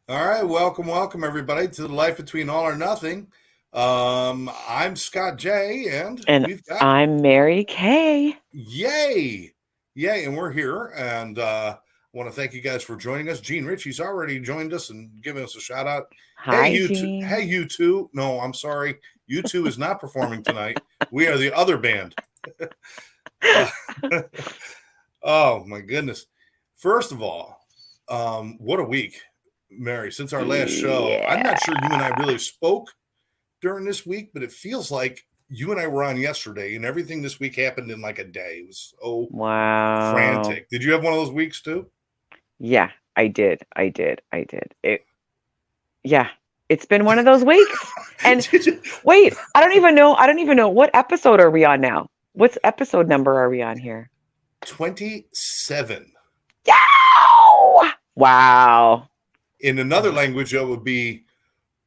All right, welcome everybody to the Life Between All or Nothing. I'm Scott J, and And we've got I'm Mary Kay. yay, yay, and we're here. And I want to thank you guys for joining us. Gene Ritchie's already joined us and given us a shout out. Hey, Hi, you two. Hey, Jean. you two. No, I'm sorry. You two is not performing tonight. We are the other band. Uh, oh my goodness! First of all, what a week, Mary. Since our last show, I'm not sure you and I Yeah. really spoke during this week, but it feels like you and I were on yesterday, and everything this week happened in like a day. It was so Wow. frantic. Did you have one of those weeks too? Yeah, I did. Yeah, it's been one of those weeks. And Did you? wait, I don't even know what episode are we on now? What's episode number are we on here? 27. Yeah! Wow. In another Oh. language, it would be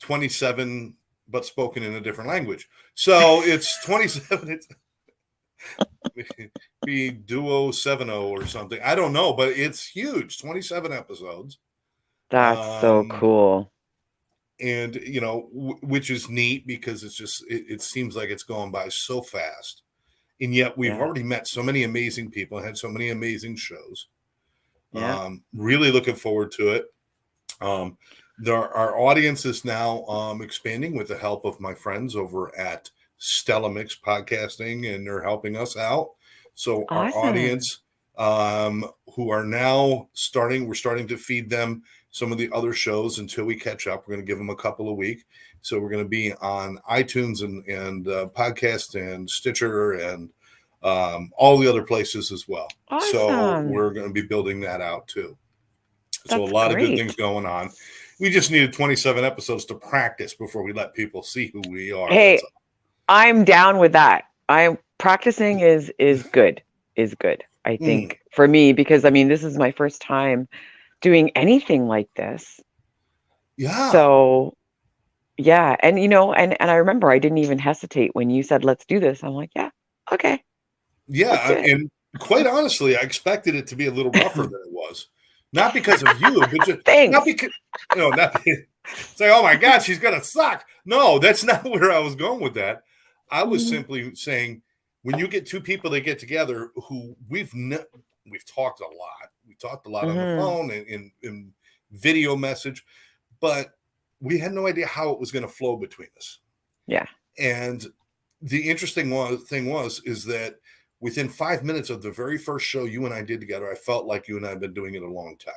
27, but spoken in a different language. So it's 27. It's be duo 70 or something. I don't know, but it's huge. 27 episodes. That's so Um, cool. and which is neat because it seems like it's going by so fast, and yet we've Yeah. already met so many amazing people and had so many amazing shows. Yeah. Really looking forward to it. um, our audience is now expanding with the help of my friends over at Stella Mix Podcasting, and they're helping us out. So our Awesome. audience, who are now we're starting to feed them some of the other shows until we catch up. We're going to give them a couple a week. So we're going to be on iTunes and podcast and Stitcher and all the other places as well. So Awesome. we're going to be building that out too. So a That's lot of good things great. going on. We just needed 27 episodes to practice before we let people see who we are. That's Hey, I'm down with that. I'm practicing is good. Is good. I all. think for me because I mean this is my first time doing anything like this. Yeah, So, yeah, and and I remember I didn't even hesitate when you said let's do this. I'm like, yeah, okay, let's yeah, do and quite honestly, I expected it to be a little rougher it. than it was. Not because of you, but just not Thanks. because not say, "Oh my God, she's gonna suck." No, that's not where I was going with that. I was Mhm. simply saying, when you get two people that get together who we've talked a lot, we talked a lot on the Mhm. phone and in video message, but we had no idea how it was going to flow between us. Yeah. And the thing was is that within 5 minutes of the very first show you and I did together, I felt like you and I have been doing it a long time.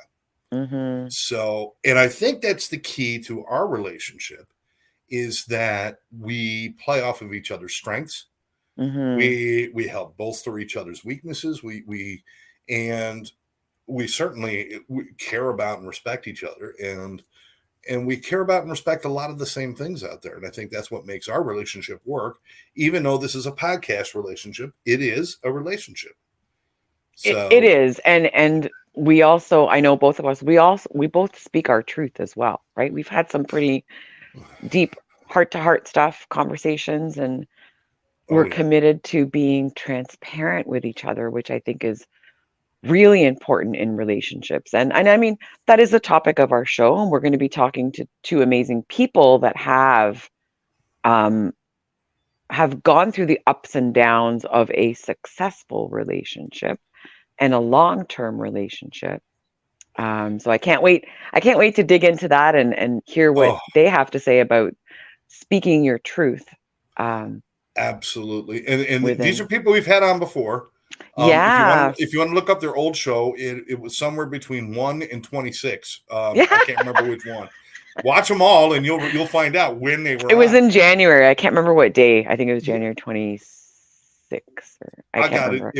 Mhm. So, and I think that's the key to our relationship is that we play off of each other's strengths. Mhm. We help bolster each other's weaknesses. And we certainly we care about and respect each other, and we care about and respect a lot of the same things out there. And I think that's what makes our relationship work. Even though this is a podcast relationship, it is a relationship. It So, is. And we also I know both of us we both speak our truth as well, right? We've had some pretty deep heart to heart stuff, conversations, and oh we're yeah, committed to being transparent with each other, which I think is really important in relationships. And I mean, that is the topic of our show. And we're going to be talking to two amazing people that um, have gone through the ups and downs of a successful relationship and a long-term relationship. So I can't wait to dig into that and hear what oh, they have to say about speaking your truth um, absolutely. And these are within. people we've had on before. Yeah. If you want to look up their old show, it was somewhere between 1 and 26. Yeah. I can't remember which one. Watch them all, and you'll find out when they It were was on. in January. I can't remember what day. I think it was January 26th, or I I can't got it. remember.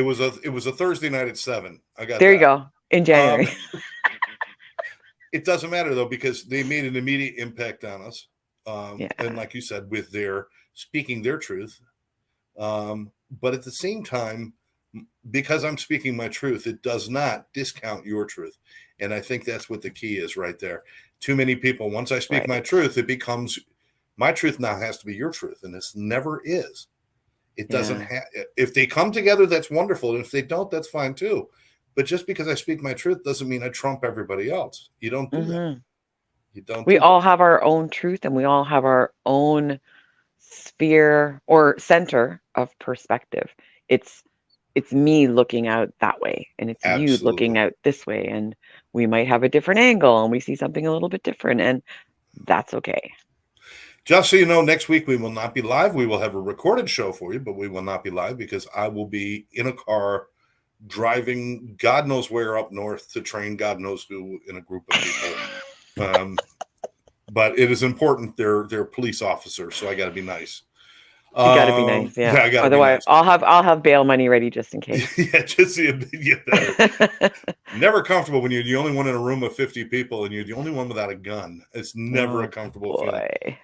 It was a Thursday night at 7. I got There you that. go. In Um, January. it doesn't matter though because they made an immediate impact on us. And Yeah. like you said, with their speaking their truth. But at the same time, because I'm speaking my truth, it does not discount your truth. And I think that's what the key is right there. Too many people, once I speak my Right. truth, it becomes my truth now has to be your truth. And this never is. It doesn't Yeah. have, if they come together, that's wonderful. And if they don't, that's fine too. But just because I speak my truth doesn't mean I trump everybody else. You don't do that. Mhm. You don't. We all have our own truth, and we all have our own sphere or center of perspective. It's me looking out that way, and it's you looking Absolutely. out this way, and we might have a different angle, and we see something a little bit different, and that's okay. Just so you know, next week we will not be live. We will have a recorded show for you, but we will not be live because I will be in a car driving God knows where up north to train God knows who in a group of people. But it is important. They're police officers, so I got to be nice. You got to be nice, yeah. I got to be Otherwise, nice. I'll have bail money ready just in case. Yeah, just so you get better. Never comfortable when you're the only one in a room of 50 people and you're the only one without a gun. It's never a comfortable feeling.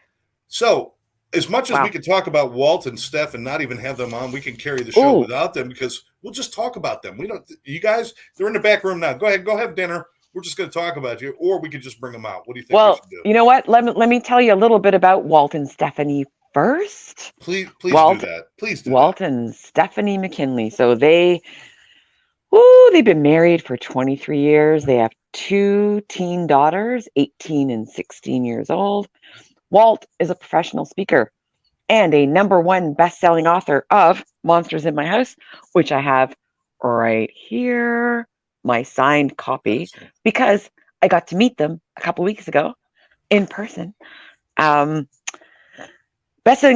So, as much as we could talk about Walt and Steph and not even have them on, we can carry the show without them because we'll just talk about them. We don't. You guys, they're in the back room now. Go ahead, go have dinner. We're just going to talk about you, or we could just bring them out. What do you think we should do? You know what? Let me tell you a little bit about Walt and Stephanie first. Please Walt, do that. Please do Walt that. and Stephanie McKinley. So they've been married for 23 years. They have 2 teen daughters, 18 and 16 years old. Walt is a professional speaker and a #1 best-selling author of Monsters in My House, which I have right here, my signed copy, because I got to meet them a couple weeks ago in person. Best-selling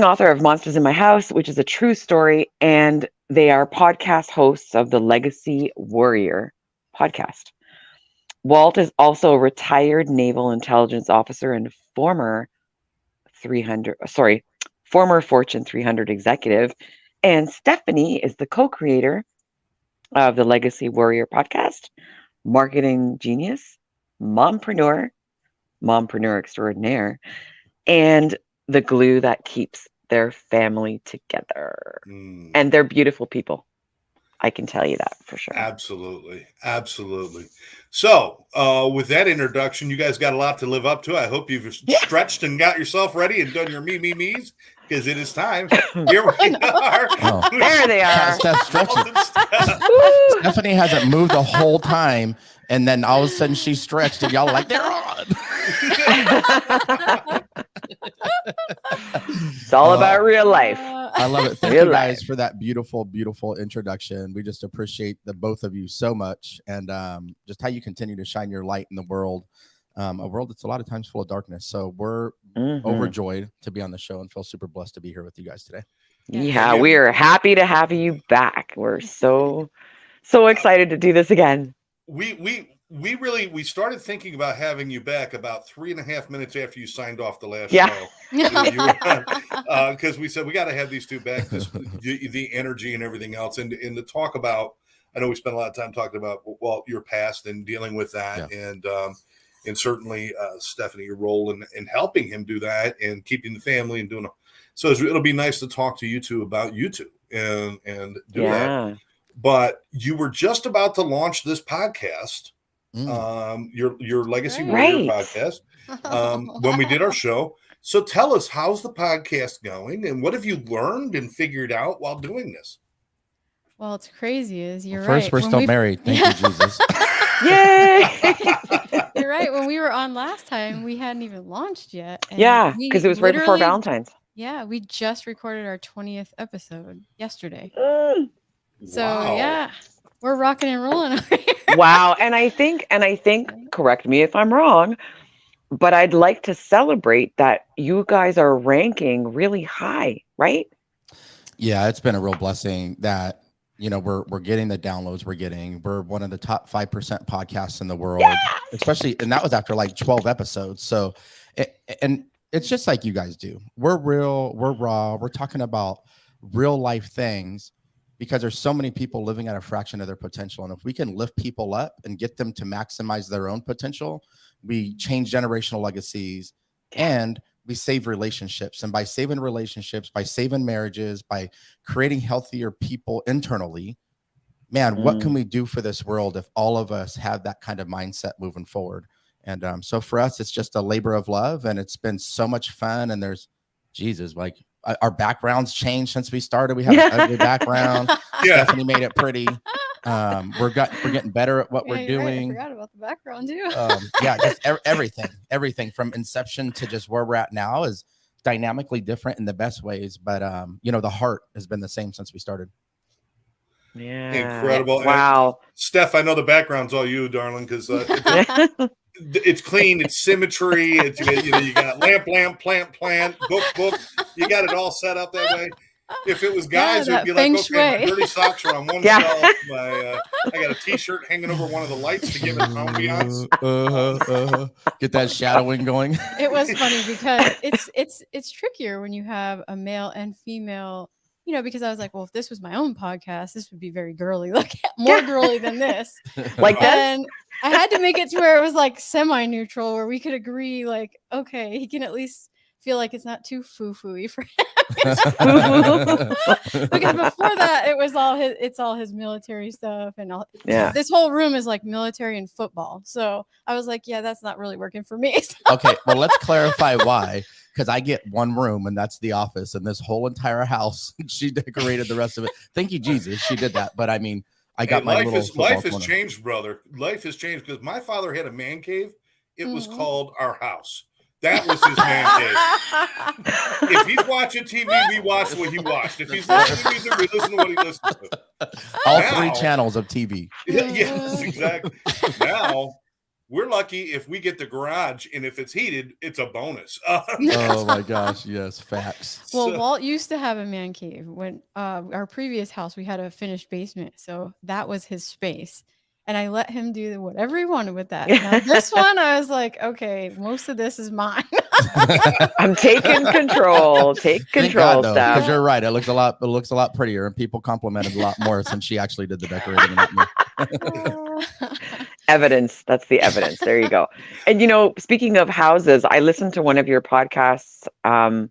author of Monsters in My House, which is a true story, and they are podcast hosts of the Legacy Warrior podcast. Walt is also a retired naval intelligence officer and former Fortune 300 executive, and Stephanie is the co-creator of the Legacy Warrior podcast, marketing genius, mompreneur extraordinaire, and the glue that keeps their family together. And they're beautiful people. I can tell you that for sure. Absolutely. So, with that introduction, you guys got a lot to live up to. I hope you've stretched and got yourself ready and done your me's because it is time. Here we are. Oh. There they are. Stephanie hasn't moved the whole time, and then all of a sudden she stretched, and y'all are like, they're on. It's all about real life. I love it. Thank you guys for that beautiful, beautiful introduction. We just appreciate the both of you so much, and just how you continue to shine your light in the world, a world that's a lot of times full of darkness. So we're overjoyed to be on the show and feel super blessed to be here with you guys today. Yeah, we are happy to have you back. We're so excited to do this again. We started thinking about having you back about 3.5 minutes after you signed off the last show. Because we said we got to have these two back, the energy and everything else, and to talk about. I know we spent a lot of time talking about your past and dealing with that, and certainly Stephanie, your role in helping him do that and keeping the family and doing it. So it'll be nice to talk to you two about you two and do that. But you were just about to launch this podcast. Your Legacy Warrior podcast when we did our show. So tell us, how's the podcast going and what have you learned and figured out while doing this? Well, it's crazy you're right. First, we're still married. Thank you, Jesus. Yay! You're right. When we were on last time, we hadn't even launched yet. Because it was right before Valentine's. Yeah, we just recorded our 20th episode yesterday. So wow. We're rocking and rolling over here. Wow. And I think, correct me if I'm wrong, but I'd like to celebrate that you guys are ranking really high, right? Yeah, it's been a real blessing that, we're getting the downloads we're one of the top 5% podcasts in the world, especially, and that was after like 12 episodes. So, and it's just like you guys do. We're real, we're raw. We're talking about real life things, because there's so many people living at a fraction of their potential. And if we can lift people up and get them to maximize their own potential, we change generational legacies and we save relationships. And by saving relationships, by saving marriages, by creating healthier people internally, man, what can we do for this world if all of us have that kind of mindset moving forward? And so for us, it's just a labor of love, and it's been so much fun. And there's, Jesus, like, our backgrounds changed since we started. We have an ugly background. Stephanie made it pretty. We're getting better at what Yeah, we're you're right. I doing. forgot about the background too. Yeah, just everything from inception to just where we're at now is dynamically different in the best ways. But the heart has been the same since we started. Yeah. Incredible. Wow. And Steph, I know the background's all you, darling, because it's clean, it's symmetry, it's you got lamp, plant, book. You got it all set up that way. If it was guys, Yeah, it'd be that like, feng okay, my shui. dirty socks are on one Yeah. shelf. I got a T-shirt hanging over one of the lights to give it ambiance. Get that shadowing going. It was funny because it's trickier when you have a male and female, because I was like, well, if this was my own podcast, this would be very girly, like more girly than this. Like this? And I had to make it to where it was like semi-neutral, where we could agree, like, okay, he can at least feel like it's not too foo-foo-y for him. Because before that, it's all his military stuff, and all. Yeah. This whole room is like military and football. So I was like, yeah, that's not really working for me. Okay, well, let's clarify why. Because I get one room, and that's the office, and this whole entire house, she decorated the rest of it. Thank you, Jesus, she did that. But I mean, I got my little life has corner. changed, brother. Life has changed because my father had a man cave. It was called our house. That was his man cave. If he's watching TV, we watch what he watched. If he's listening to music, we listen to what he listens to. All three channels of TV. Yes, exactly. Now we're lucky if we get the garage, and if it's heated, it's a bonus. Oh my gosh, yes, facts. Well, Walt used to have a man cave. When our previous house, we had a finished basement, so that was his space. And I let him do whatever he wanted with that. Now, this one, I was like, okay, most of this is mine. I'm taking control. Take control, because stuff. you're right. It looks a lot prettier, and people complimented a lot more since she actually did the decorating. Not me. Evidence. That's the evidence. There you go. And speaking of houses, I listened to one of your podcasts. Actually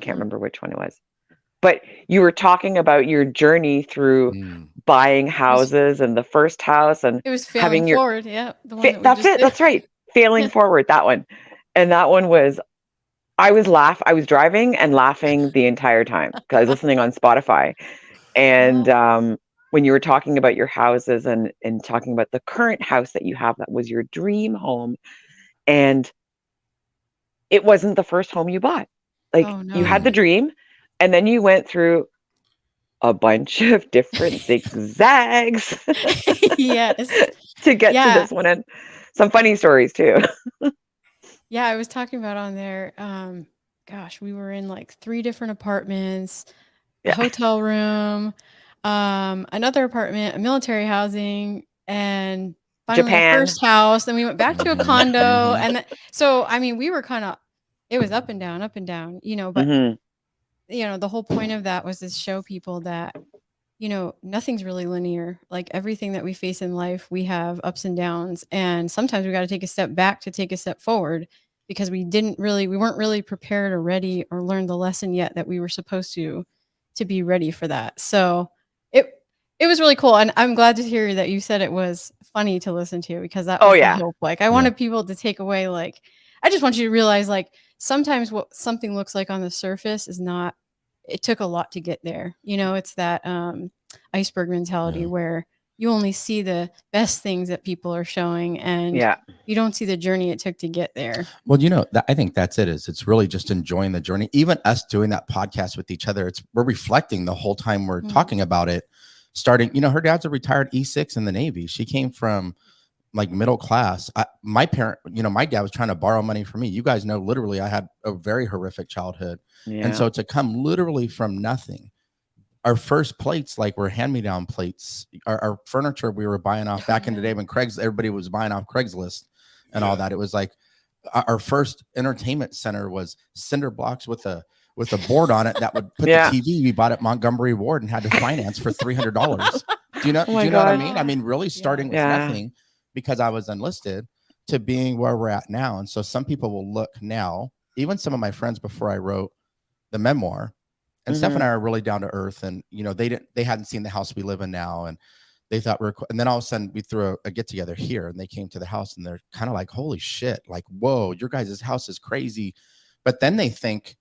can't remember which one it was. But you were talking about your journey through buying houses and the first house, and it was failing forward. Yeah. That's it. That's right. Failing forward. That one. And that one was, I was driving and laughing the entire time because I was listening on Spotify. And when you were talking about your houses and talking about the current house that you have, that was your dream home. And it wasn't the first home you bought. Like, you had the dream, and then you went through a bunch of different zigzags yes, to get to this one, and some funny stories too. Yeah, I was talking about on there. Gosh, we were in like 3 different apartments, a hotel room, another apartment, a military housing, and finally Japan. our first house. Then we went back to a condo, and so I mean, we were kind of. It was up and down, but the whole point of that was to show people that, nothing's really linear. Like everything that we face in life, we have ups and downs. And sometimes we got to take a step back to take a step forward because we weren't really prepared or ready or learned the lesson yet that we were supposed to be ready for that. So it was really cool. And I'm glad to hear that you said it was funny to listen to, because that was the hope. Like I wanted people to take away, like, I just want you to realize, like, sometimes what something looks like on the surface is not, it took a lot to get there. It's that iceberg mentality where you only see the best things that people are showing, and you don't see the journey it took to get there. Well, I think that's it. It's really just enjoying the journey. Even us doing that podcast with each other, we're reflecting the whole time we're talking about it. Starting, her dad's a retired E6 in the Navy. She came from like middle class. My dad was trying to borrow money from me. You guys know, literally, I had a very horrific childhood. And so to come literally from nothing, our first plates were hand-me-down plates. Our furniture we were buying off back in the day when everybody was buying off Craigslist and all that. It was like our first entertainment center was cinder blocks with a board on it that would put the TV we bought at Montgomery Ward and had to finance for $300. Do you know what I mean? I mean, really starting with nothing, because I was enlisted, to being where we're at now. And so some people will look now, even some of my friends before I wrote the memoir, and Steph and I are really down to earth, and they hadn't seen the house we live in now, and they thought and then all of a sudden we threw a get together here, and they came to the house, and they're kind of like, holy shit, like, whoa, your guys' house is crazy. But then they think,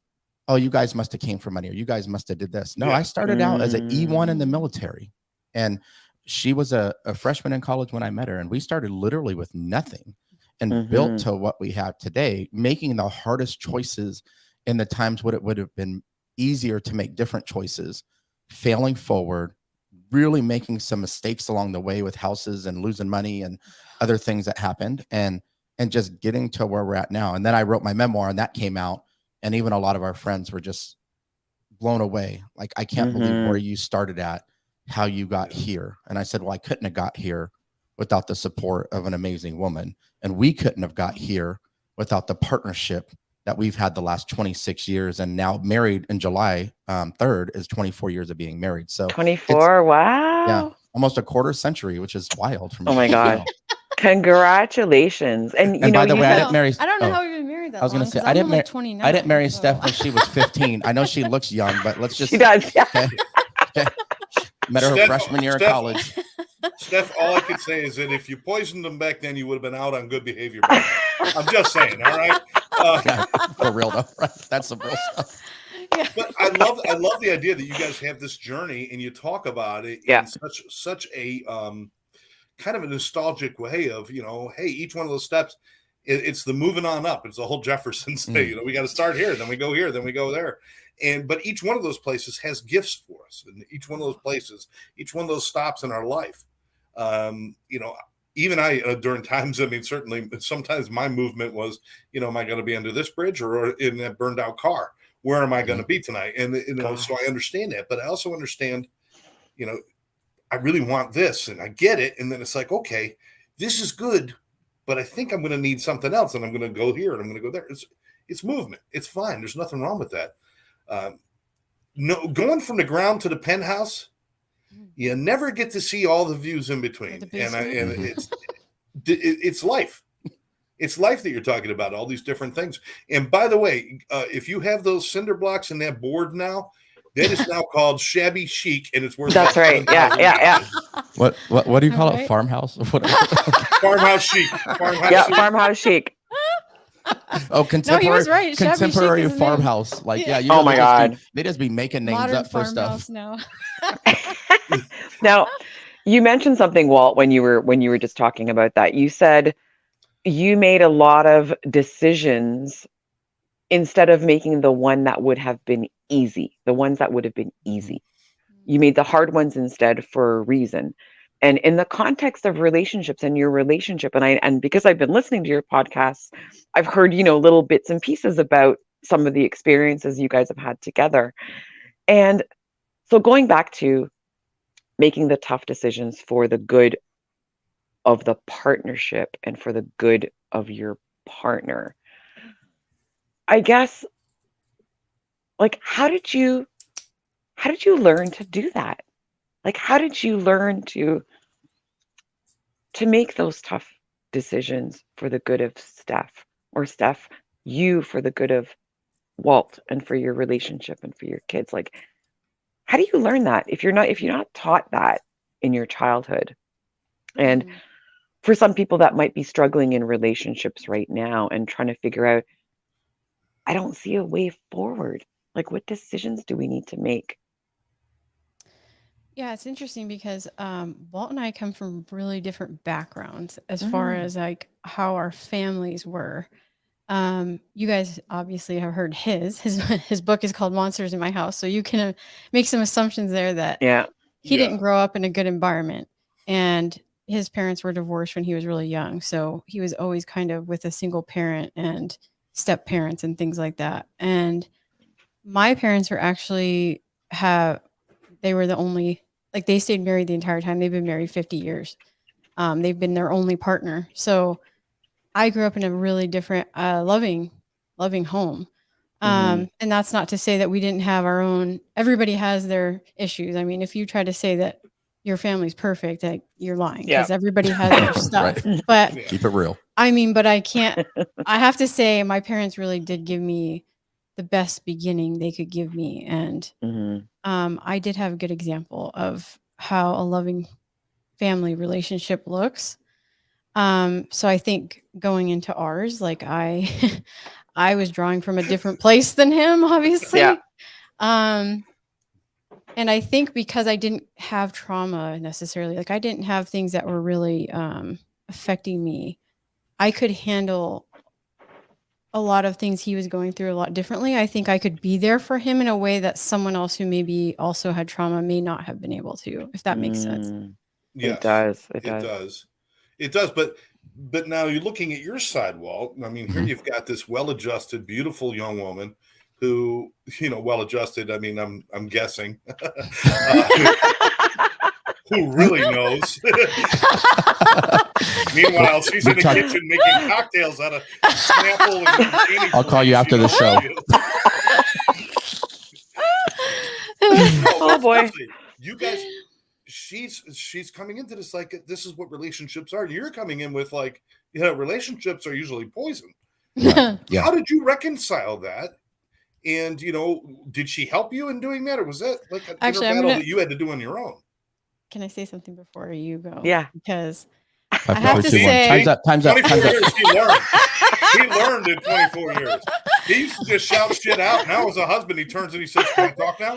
oh, you guys must have came for money, or you guys must have did this. No, I started out as an E1 in the military, and she was a freshman in college when I met her, and we started literally with nothing and built Mhm. to what we have today, making the hardest choices in the times when it would have been easier to make different choices, failing forward, really making some mistakes along the way with houses and losing money and other things that happened, and just getting to where we're at now. And then I wrote my memoir, and that came out, and even a lot of our friends were just blown away. Like, I can't believe where Mhm. you started at, how you got here. And I said, well, I couldn't have got here without the support of an amazing woman. And we couldn't have got here without the partnership that we've had the last 26 years, and now married in July 3rd is 24 years of being married. So it's, 24. yeah, Wow. almost a quarter century, which is wild for me. Oh my to think God. about. Congratulations. And And by the you way, I said didn't marry. I don't know Oh, how we've been married that I was long going to say, because I'm like 29. I didn't marry so- Steph when she was 15. I know she looks young, but let's just, she does. Yeah. okay. Okay. Met her Steph- freshman year of Steph- college. Steph, all I could say is that if you poisoned them back then, you would have been out on good behavior back then. I'm just saying, all right? Yeah, for real though, right? That's some real stuff. Yeah. But I love the idea that you guys have this journey and you talk about it Yeah. in such a kind of a nostalgic way of, hey, each one of those steps, it's the moving on up. It's the whole Jefferson say, we got to start here, then we go here, then we go there. But each one of those places has gifts for us. And each one of those places, each one of those stops in our life, even I, during times, I mean, certainly sometimes my movement was, am I going to be under this bridge or in that burned out car? Where am I going to be tonight? And, so I understand that, but I also understand, I really want this and I get it. And then it's like, okay, this is good, but I think I'm going to need something else, and I'm going to go here and I'm going to go there. It's movement. It's fine. There's nothing wrong with that. No, going from the ground to the penthouse, you never get to see all the views in between. And it's life. It's life that you're talking about, all these different things. And by the way, if you have those cinder blocks and that board now, that is now called shabby chic, and it's worth. That's right. Yeah. What do you call All it? right. Farmhouse? Farmhouse chic. Yeah. Farmhouse chic. Oh, contemporary. No, he was right. Shabby chic Contemporary is the name. farmhouse. Like, Yeah. you Oh know, my God. they just be making names Modern up for farmhouse stuff. now. Now, you mentioned something, Walt, when you were just talking about that. You said you made a lot of decisions instead of making the one that would have been easy, the ones that would have been easy. You made the hard ones instead for a reason. And in the context of relationships and your relationship, and because I've been listening to your podcasts, I've heard, little bits and pieces about some of the experiences you guys have had together. And so going back to making the tough decisions for the good of the partnership and for the good of your partner, I guess, like, how did you learn to do that? Like, how did you learn to make those tough decisions for the good of Steph, or Steph, you for the good of Walt and for your relationship and for your kids? Like, how do you learn that if you're not taught that in your childhood? And for some people that might be struggling in relationships right now and trying to figure out, I don't see a way forward. Like, what decisions do we need to make? Yeah, it's interesting because Walt and I come from really different backgrounds as far as like how our families were. You guys obviously have heard his book is called Monsters in My House, so you can make some assumptions there that Yeah. he didn't grow up in a good environment, and his parents were divorced when he was really young, so he was always kind of with a single parent and step parents and things like that. And my parents were actually they were the only, like, they stayed married the entire time. They've been married 50 years. They've been their only partner. So I grew up in a really different, loving home. And that's not to say that we didn't have our own, everybody has their issues. I mean, if you try to say that your family's perfect, you're lying, because everybody has their stuff. Right. But Keep it real. I mean, but I have to say my parents really did give me the best beginning they could give me. And I did have a good example of how a loving family relationship looks. So I think going into ours, like I was drawing from a different place than him, obviously. Yeah. And And I think because I didn't have trauma necessarily, like I didn't have things that were really affecting me, I could handle a lot of things he was going through a lot differently. I think I could be there for him in a way that someone else who maybe also had trauma may not have been able to, if that makes sense. It Yes, does. It it does. does. It does. But now you're looking at your side, Walt. I mean, here Mhm. you've got this well-adjusted, beautiful young woman who, well-adjusted. I mean, I'm guessing, who really knows. Meanwhile, she's in the kitchen making cocktails out of Snapple and candy. I'll call you after the show. Oh boy. Seriously, you guys, she's coming into this like this is what relationships are. You're coming in with like, relationships are usually poison. Yeah. How did you reconcile that? And did she help you in doing that, or was that like an Actually, inner battle that you had to do on your own? Can I say something before you go? Yeah. Because 5, I have 4, to 2, 1. say- Time's up. Time's up. 24 Time's up. years, he learned. He learned in 24 years. He used to just shout shit out. Now, as a husband, he turns and he says, "Can I talk now?"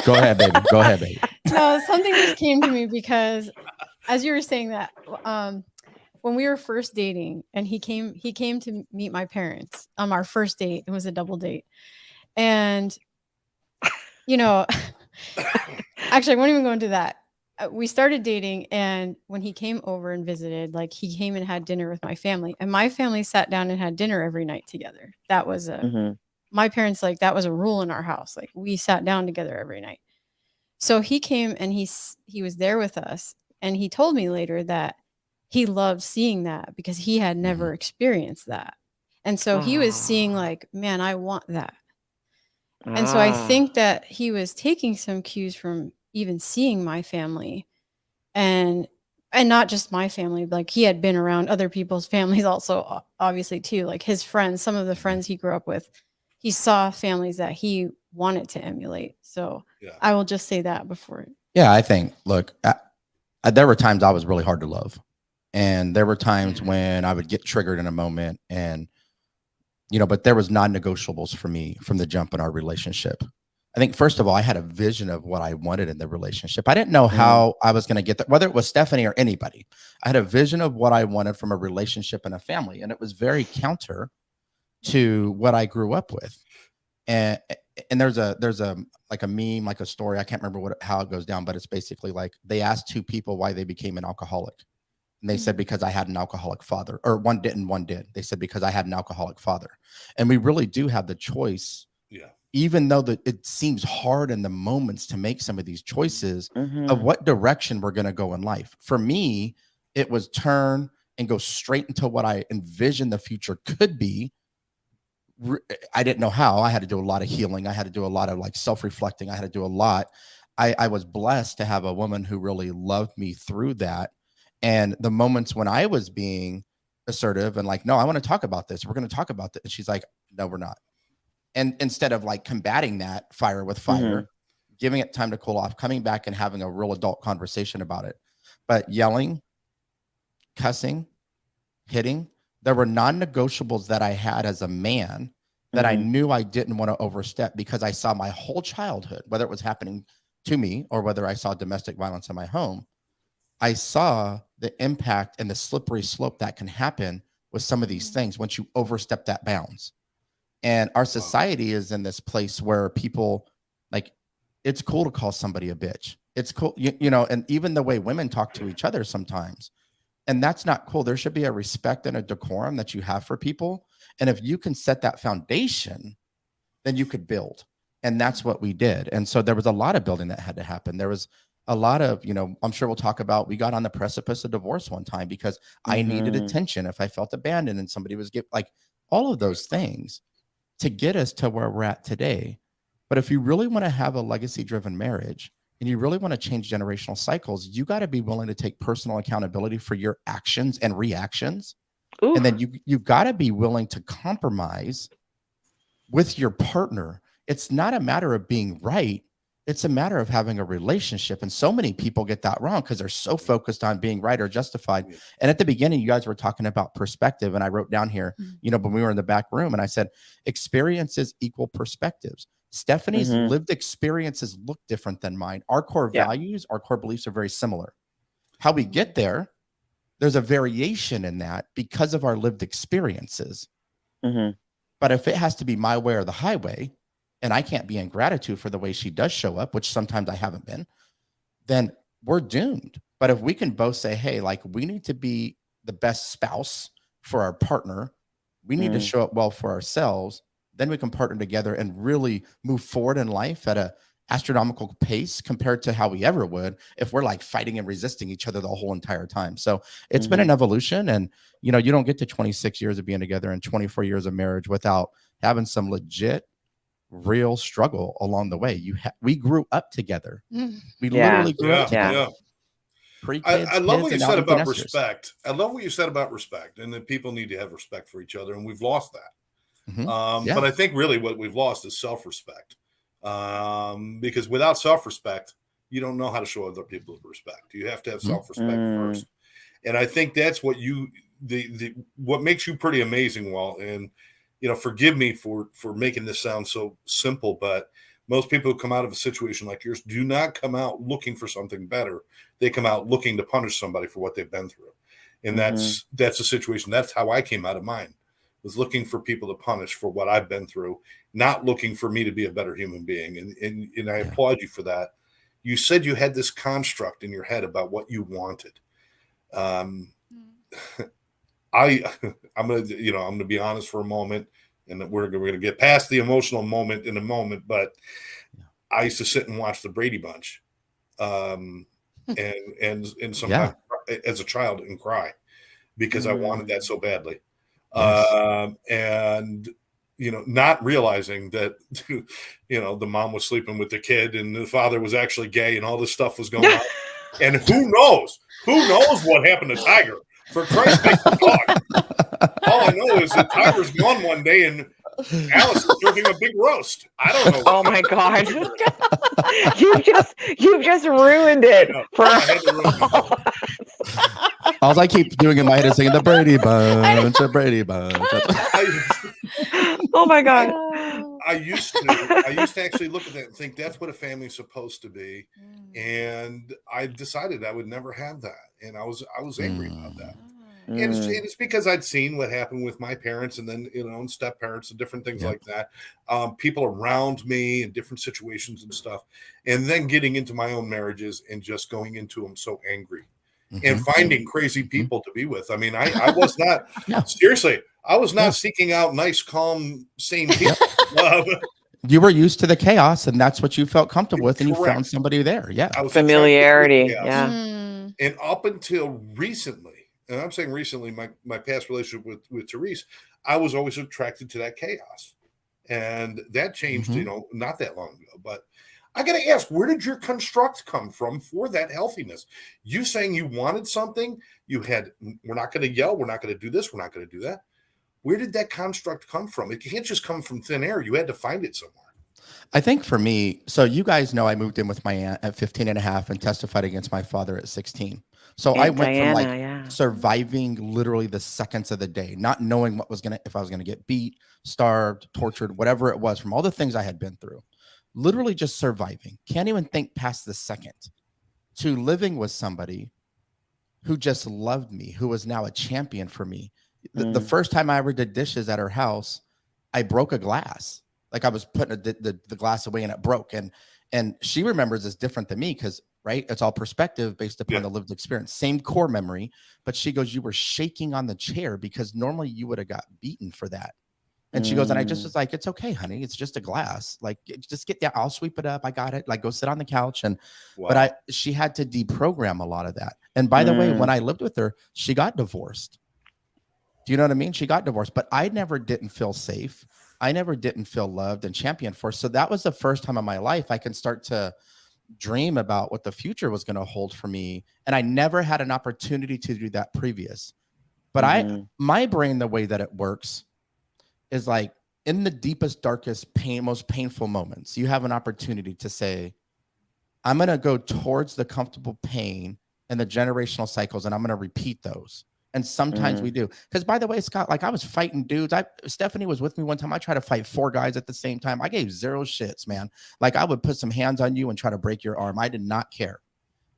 Go ahead, baby. Go ahead, baby. no, something just came to me because as you were saying that, when we were first dating and he came to meet my parents on our first date, it was a double date. And, actually, I won't even go into that. We started dating, and when he came over and visited, like he came and had dinner with my family, and my family sat down and had dinner every night together. That was my parents, like that was a rule in our house. Like we sat down together every night. So he came and he was there with us, and he told me later that he loved seeing that because he had never experienced that. And so he was seeing like, man, I want that. And so I think that he was taking some cues from even seeing my family and not just my family, like he had been around other people's families also, obviously too, like his friends, some of the friends he grew up with, he saw families that he wanted to emulate. So I will just say that before. Yeah, I think, look, there were times I was really hard to love. And there were times when I would get triggered in a moment and, but there was non-negotiables for me from the jump in our relationship. I think, first of all, I had a vision of what I wanted in the relationship. I didn't know how I was going to get there, whether it was Stephanie or anybody. I had a vision of what I wanted from a relationship and a family. And it was very counter to what I grew up with. And there's a like a meme, like a story. I can't remember how it goes down, but it's basically like they asked 2 people why they became an alcoholic. And they said, because I had an alcoholic father, or one didn't, one did. They said, because I had an alcoholic father. And we really do have the choice. Yeah. Even though it seems hard in the moments to make some of these choices of what direction we're going to go in life. For me, it was turn and go straight into what I envisioned the future could be. I didn't know how. I had to do a lot of healing. I had to do a lot of like self-reflecting. I had to do a lot. I was blessed to have a woman who really loved me through that. And the moments when I was being assertive and like, no, I want to talk about this. We're going to talk about this. And she's like, no, we're not. And instead of like combating that fire with fire, giving it time to cool off, coming back and having a real adult conversation about it. But yelling, cussing, hitting, there were non-negotiables that I had as a man that I knew I didn't want to overstep because I saw my whole childhood, whether it was happening to me or whether I saw domestic violence in my home. I saw the impact and the slippery slope that can happen with some of these things once you overstep that bounds. And our society is in this place where people like, it's cool to call somebody a bitch. It's cool, and even the way women talk to each other sometimes. And that's not cool. There should be a respect and a decorum that you have for people. And if you can set that foundation, then you could build. And that's what we did. And so there was a lot of building that had to happen. There was a lot of, I'm sure we'll talk about, we got on the precipice of divorce one time because I needed attention. If I felt abandoned and somebody was like all of those things to get us to where we're at today. But if you really want to have a legacy driven marriage and you really want to change generational cycles, you got to be willing to take personal accountability for your actions and reactions. Ooh. And then you got to be willing to compromise with your partner. It's not a matter of being right. It's a matter of having a relationship. And so many people get that wrong because they're so focused on being right or justified. And at the beginning, you guys were talking about perspective. And I wrote down here, when we were in the back room and I said, experiences equal perspectives. Stephanie's Mhm. lived experiences look different than mine. Our core Yeah. values, our core beliefs are very similar. How we get there, there's a variation in that because of our lived experiences. Mhm. But if it has to be my way or the highway, and I can't be in gratitude for the way she does show up, which sometimes I haven't been, then we're doomed. But if we can both say, hey, like, we need to be the best spouse for our partner, we need to Mm. show up well for ourselves, then we can partner together and really move forward in life at a astronomical pace compared to how we ever would if we're like fighting and resisting each other the whole entire time. So it's been Mhm. an evolution, and you know, you don't get to 26 years of being together and 24 years of marriage without having some legit real struggle along the way. We grew up together. We Yeah. literally grew up Yeah, together. yeah. Pre-kids, I love kids, what you and now said empty about nesters. respect. I love what you said about respect, and that people need to have respect for each other, and we've lost that. Mhm. Yeah. But I think really what we've lost is self-respect. Because without self-respect, you don't know how to show other people respect. You have to have Mhm. self-respect Mm. first, and I think that's what what makes you pretty amazing, Walt. And you know, forgive me for making this sound so simple, but most people who come out of a situation like yours do not come out looking for something better. They come out looking to punish somebody for what they've been through, and Mhm. that's a situation. That's how I came out of mine. Was looking for people to punish for what I've been through, not looking for me to be a better human being. And I Yeah. applaud you for that. You said you had this construct in your head about what you wanted. Um, I'm gonna be honest for a moment, and we're gonna get past the emotional moment in a moment. But Yeah. I used to sit and watch the Brady Bunch, um, and sometimes as a child and cry because I wanted that so badly. Yes. And you know, not realizing that you know the mom was sleeping with the kid and the father was actually gay and all this stuff was going on. And who knows what happened to Tiger? For Christ's sake, the dog. All I know is that Tiger's gone one day and Alice is serving a big roast. I don't know. Oh my God. You've just ruined it for I had to ruin it. All I keep doing in my head is singing the Brady Bunch, a Brady Bunch. Oh my God. I used to actually look at that and think that's what a family's supposed to be, and I decided I would never have that, and I was angry about that. And it's because I'd seen what happened with my parents, and then and step parents and different things like that. People around me in different situations and stuff, and then getting into my own marriages and just going into them so angry, and finding crazy people to be with. I mean, I was not seriously. I was not seeking out nice, calm, sane people. You were used to the chaos, and that's what you felt comfortable with, and you Correct. found somebody there. Yeah, I was Familiarity. attracted to the chaos. Yeah. And up until recently, and I'm saying recently, my past relationship with Therese, I was always attracted to that chaos, and that changed, not that long ago. But I got to ask, where did your construct come from for that healthiness? You saying you wanted something, we're not going to yell, we're not going to do this, we're not going to do that. Where did that construct come from? It can't just come from thin air. You had to find it somewhere. I think for me, so you guys know I moved in with my aunt at 15 and a half and testified against my father at 16. So I went from like surviving literally the seconds of the day, not knowing if I was going to get beat, starved, tortured, whatever it was, from all the things I had been through, literally just surviving. Can't even think past the second, to living with somebody who just loved me, who was now a champion for me. The first time I ever did dishes at her house, I broke a glass. Like I was putting the glass away and it broke. And she remembers it's different than me because, right, it's all perspective based upon the lived experience. Same core memory. But she goes, you were shaking on the chair because normally you would have got beaten for that. And she goes, and I just was like, it's okay, honey. It's just a glass. Like, just get down. I'll sweep it up. I got it. Like, go sit on the couch. And but she had to deprogram a lot of that. And by the way, when I lived with her, she got divorced. Do you know what I mean? She got divorced, but I never didn't feel safe. I never didn't feel loved and championed for. So that was the first time in my life I can start to dream about what the future was going to hold for me. And I never had an opportunity to do that previous. But my brain, the way that it works is like in the deepest, darkest pain, most painful moments, you have an opportunity to say, I'm going to go towards the comfortable pain and the generational cycles, and I'm going to repeat those. And sometimes we do. Because by the way, Scott, like I was fighting dudes. Stephanie was with me one time. I tried to fight 4 guys at the same time. I gave 0 shits, man. Like I would put some hands on you and try to break your arm. I did not care.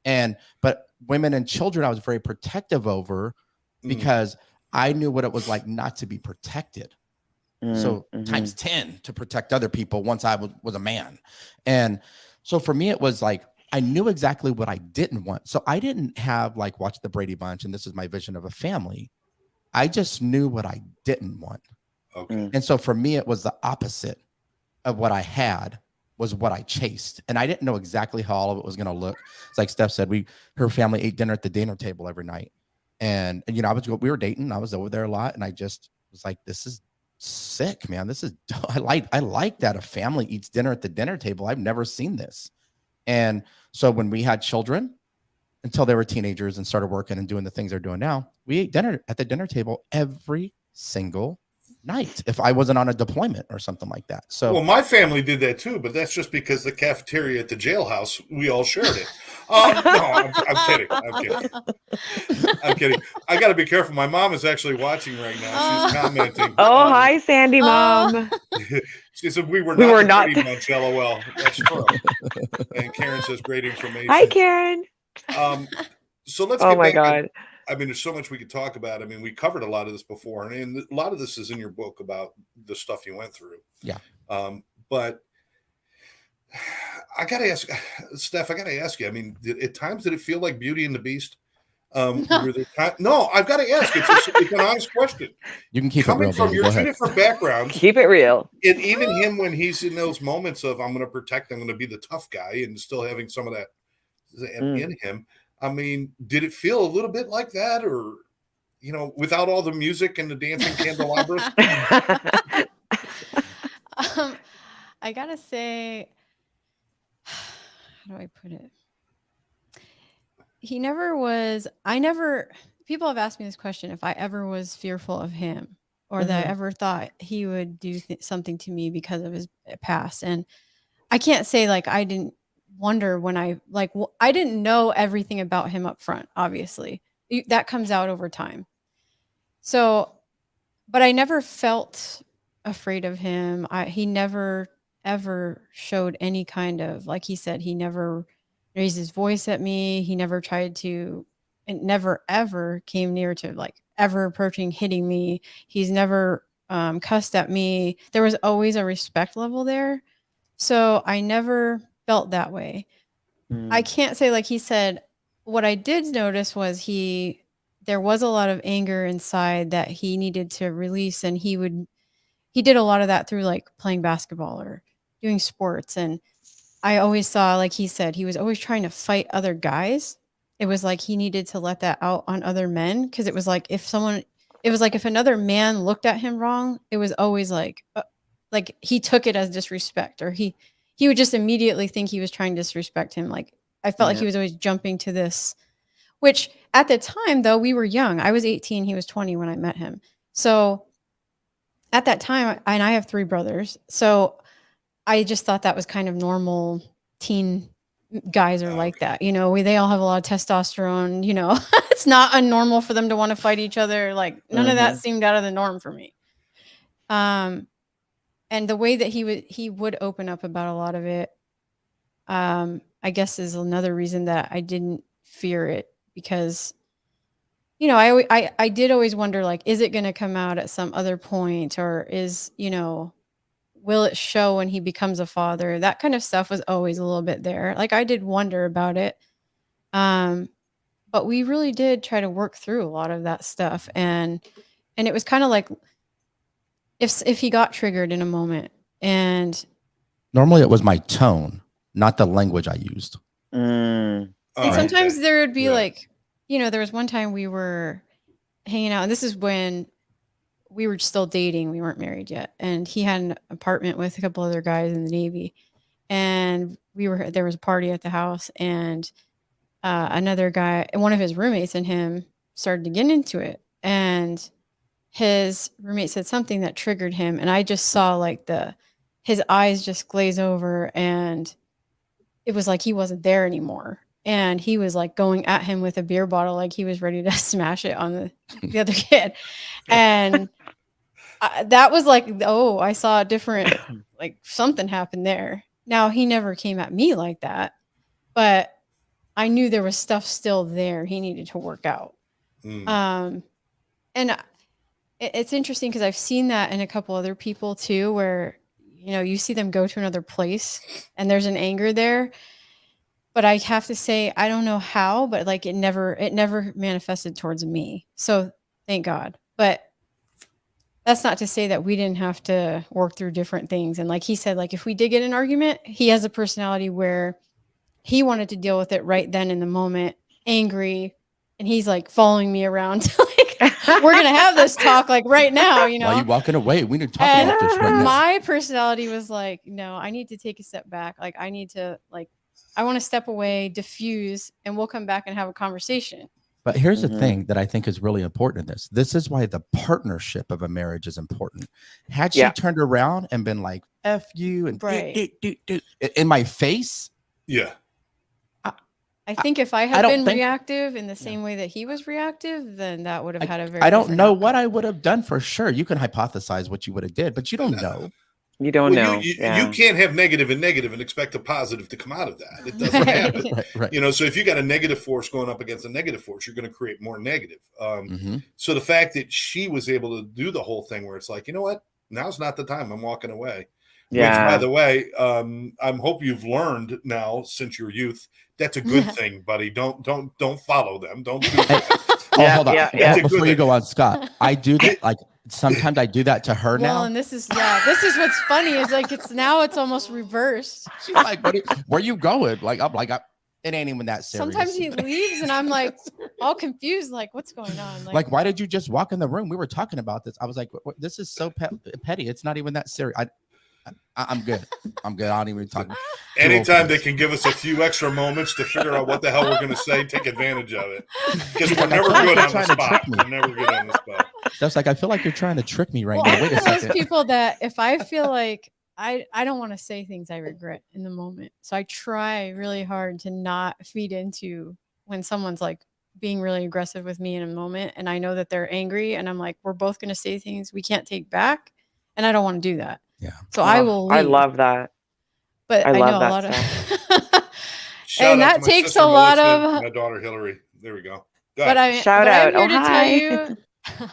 But women and children, I was very protective over because I knew what it was like not to be protected. So times 10 to protect other people once I was a man. And so for me, it was like, I knew exactly what I didn't want. So I didn't have like watch the Brady Bunch and this is my vision of a family. I just knew what I didn't want. Okay. And so for me, it was the opposite of what I had was what I chased. And I didn't know exactly how all of it was going to look. It's like Steph said, her family ate dinner at the dinner table every night. And you know, we were dating. I was over there a lot. And I just was like, this is sick, man. This is, I like that a family eats dinner at the dinner table. I've never seen this. And so when we had children, until they were teenagers and started working and doing the things they're doing now, we ate dinner at the dinner table every single night if I wasn't on a deployment or something like that. So, well, my family did that too, but that's just because the cafeteria at the jailhouse, we all shared it. No, I'm kidding. I'm kidding. I got to be careful. My mom is actually watching right now. She's commenting. Oh, hi, Sandy mom. She said we were not Brady Bunch, LOL. That's true. And Karen says great information. Hi, Karen. So let's Oh get my back. God. I mean, there's so much we could talk about. I mean, we covered a lot of this before, and a lot of this is in your book about the stuff you went through. Yeah. But I got to ask, Steph, you, I mean, at times did it feel like Beauty and the Beast? No, I've got to ask. It's an honest question. You can keep Coming it real, from baby. your Go two ahead. different backgrounds. Keep it real. And even him when he's in those moments of I'm going to protect, I'm going to be the tough guy, and still having some of that in him. I mean, did it feel a little bit like that, or you know, without all the music and the dancing candelabras? I gotta say, how do I put it? People have asked me this question, if I ever was fearful of him or that I ever thought he would do something to me because of his past. And I can't say like I didn't wonder when I didn't know everything about him up front, obviously. That comes out over time. So, but I never felt afraid of him. He never ever showed any kind of, like he said, he never raised his voice at me. He never tried to, and never ever came near to like ever approaching hitting me. He's never cussed at me. There was always a respect level there. So I never felt that way. I can't say, like he said, what I did notice was there was a lot of anger inside that he needed to release. And he did a lot of that through like playing basketball or doing sports. And I always saw, like he said, he was always trying to fight other guys. It was like he needed to let that out on other men. Cause it was like if another man looked at him wrong, it was always like he took it as disrespect, or he would just immediately think he was trying to disrespect him. Like I felt like he was always jumping to this, which at the time though, we were young. I was 18, he was 20 when I met him. So at that time, and I have 3 brothers. So I just thought that was kind of normal. Teen guys are like that. You know, they all have a lot of testosterone, you know, it's not unnormal for them to want to fight each other. Like none of that seemed out of the norm for me. And the way that he would open up about a lot of it, I guess is another reason that I didn't fear it, because, you know, I did always wonder, like, is it going to come out at some other point, or is, you know, will it show when he becomes a father? That kind of stuff was always a little bit there. Like I did wonder about it. But we really did try to work through a lot of that stuff. And it was kind of like if he got triggered in a moment, and normally it was my tone, not the language I used. And sometimes there would be like, you know, there was one time we were hanging out, and this is when we were still dating. We weren't married yet. And he had an apartment with a couple other guys in the Navy. And there was a party at the house, and another guy, one of his roommates and him started to get into it. And his roommate said something that triggered him. And I just saw like his eyes just glaze over, and it was like he wasn't there anymore. and he was like going at him with a beer bottle, like he was ready to smash it on the other kid. And that was like, oh, I saw a different, like something happened there. Now he never came at me like that, but I knew there was stuff still there he needed to work out. And it's interesting because I've seen that in a couple other people too, where, you know, you see them go to another place and there's an anger there. But I have to say, I don't know how, but like it never manifested towards me. So thank God. But that's not to say that we didn't have to work through different things. And like he said, like if we did get an argument, he has a personality where he wanted to deal with it right then in the moment, angry, and he's like following me around. Like, we're gonna have this talk like right now, you know. Why are you walking away? We need to talk And about this right now. my personality was like, no, I need to take a step back. Like I need to I want to step away, diffuse, and we'll come back and have a conversation. But here's the thing that I think is really important in this. This is why the partnership of a marriage is important. Had she turned around and been like, F you and in my face. Yeah. I think if I had been reactive in the same way that he was reactive, then that would have had a very I don't different know outcome. what I would have done for sure. You can hypothesize what you would have did, but you don't know. You don't know. You can't have negative and expect a positive to come out of that. It doesn't happen. Right. You know, so if you got a negative force going up against a negative force, you're going to create more negative. So the fact that she was able to do the whole thing where it's like, you know what, now's not the time. I'm walking away. Yeah. Which, by the way, I hope you've learned now since your youth. That's a good thing, buddy. Don't follow them. Don't do that. Hold on. Before you go on, Scott, I do that. Like sometimes I do that to her now. Well, and this is what's funny is like it's almost reversed. She's like, where you going? Like I'm like, it ain't even that serious. Sometimes he leaves and I'm like all confused, like what's going on? Like why did you just walk in the room? We were talking about this. I was like, this is so petty. It's not even that serious. I'm good. I don't even talk. Anytime they can give us a few extra moments to figure out what the hell we're going to say, take advantage of it. Because we're never good on the spot. We're never good on the spot. That's like, I feel like you're trying to trick me right now. Wait a second. Those people that if I feel like I don't want to say things I regret in the moment. So I try really hard to not feed into when someone's like being really aggressive with me in a moment. And I know that they're angry and I'm like, we're both going to say things we can't take back. And I don't want to do that. Yeah. So I will leave. I love that. But I know a lot of and that takes a lot of my daughter Hillary. There we go. But I'm here to tell you.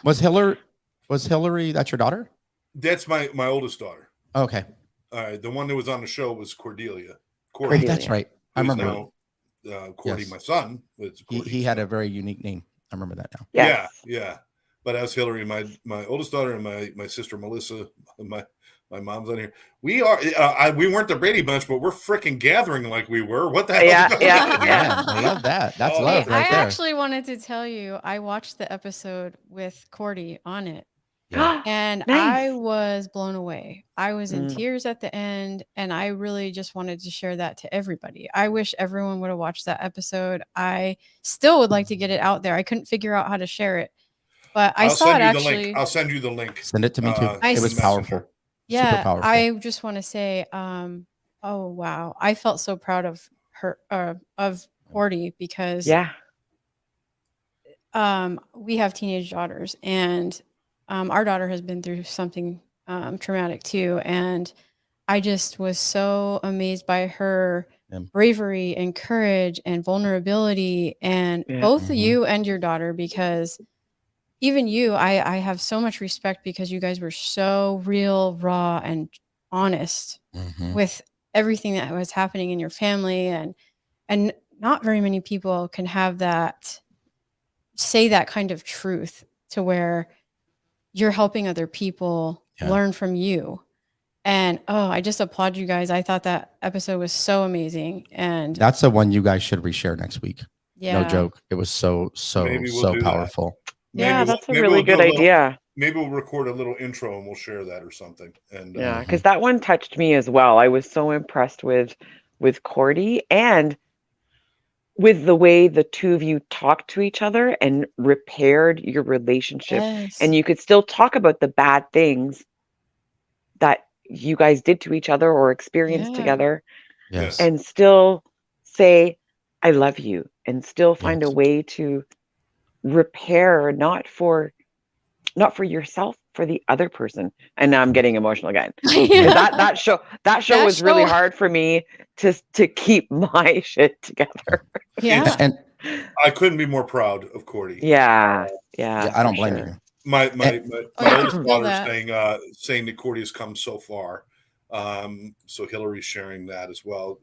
Was Hillary that's your daughter? That's my oldest daughter. Okay. The one that was on the show was Cordelia. Cordelia. That's right. I remember. Cordy, my son. He had a very unique name. I remember that now. Yes. Yeah. But as Hillary, my oldest daughter, and my sister Melissa, my mom's on here. We weren't the Brady Bunch, but we're freaking gathering like we were. What the hell? Yeah. I love that. That's love right there. I actually wanted to tell you, I watched the episode with Cordy on it. Yeah. And Nice. I was blown away. I was in tears at the end, and I really just wanted to share that to everybody. I wish everyone would have watched that episode. I still would like to get it out there. I couldn't figure out how to share it, but I saw it actually. I'll send you the link. Send it to me too. It was powerful. Yeah, super powerful. I just want to say, oh wow, I felt so proud of her, of Cordy, because we have teenage daughters, and our daughter has been through something traumatic too, and I just was so amazed by her bravery and courage and vulnerability, and both you and your daughter, because even you, I have so much respect because you guys were so real, raw, and honest with everything that was happening in your family, and not very many people can have that, say that kind of truth to where you're helping other people learn from you. And I just applaud you guys. I thought that episode was so amazing, and that's the one you guys should reshare next week. Yeah, no joke. It was so powerful. That's a really good idea. Maybe we'll record a little intro and we'll share that or something. And because that one touched me as well. I was so impressed with Cordy and with the way the two of you talked to each other and repaired your relationship. And you could still talk about the bad things that you guys did to each other or experienced together, and still say, I love you, and still find a Yes. way to repair, not for yourself, for the other person. And now I'm getting emotional again. Because Yeah. that show That was really show. hard for me to keep my shit together. Yeah. And I couldn't be more proud of Cordy. Yeah, yeah, I for don't blame sure. you. My And Oh, you oldest can feel daughter that. saying that Cordy has come so far. So Hillary's sharing that as well.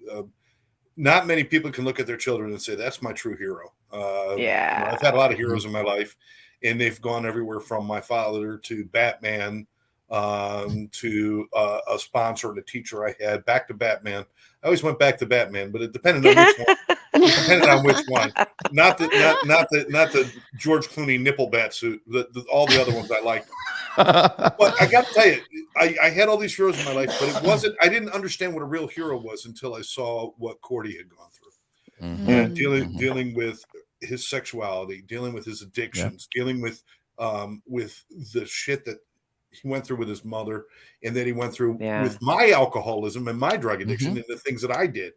Not many people can look at their children and say that's my true hero. I've had a lot of Mhm. heroes in my life, and they've gone everywhere from my father to Batman, to a sponsor and a teacher I had, back to Batman. I always went back to Batman, but it depended on which one. It depended on which one. Not the George Clooney nipple bat suit. All the other ones I liked. But I got to tell you, I had all these heroes in my life, but it wasn't. I didn't understand what a real hero was until I saw what Cordy had gone through, Mhm. and Mhm. dealing with his sexuality, dealing with his addictions, dealing with the shit that he went through with his mother, and that he went through Yeah. with my alcoholism and my drug addiction Mhm. and the things that I did,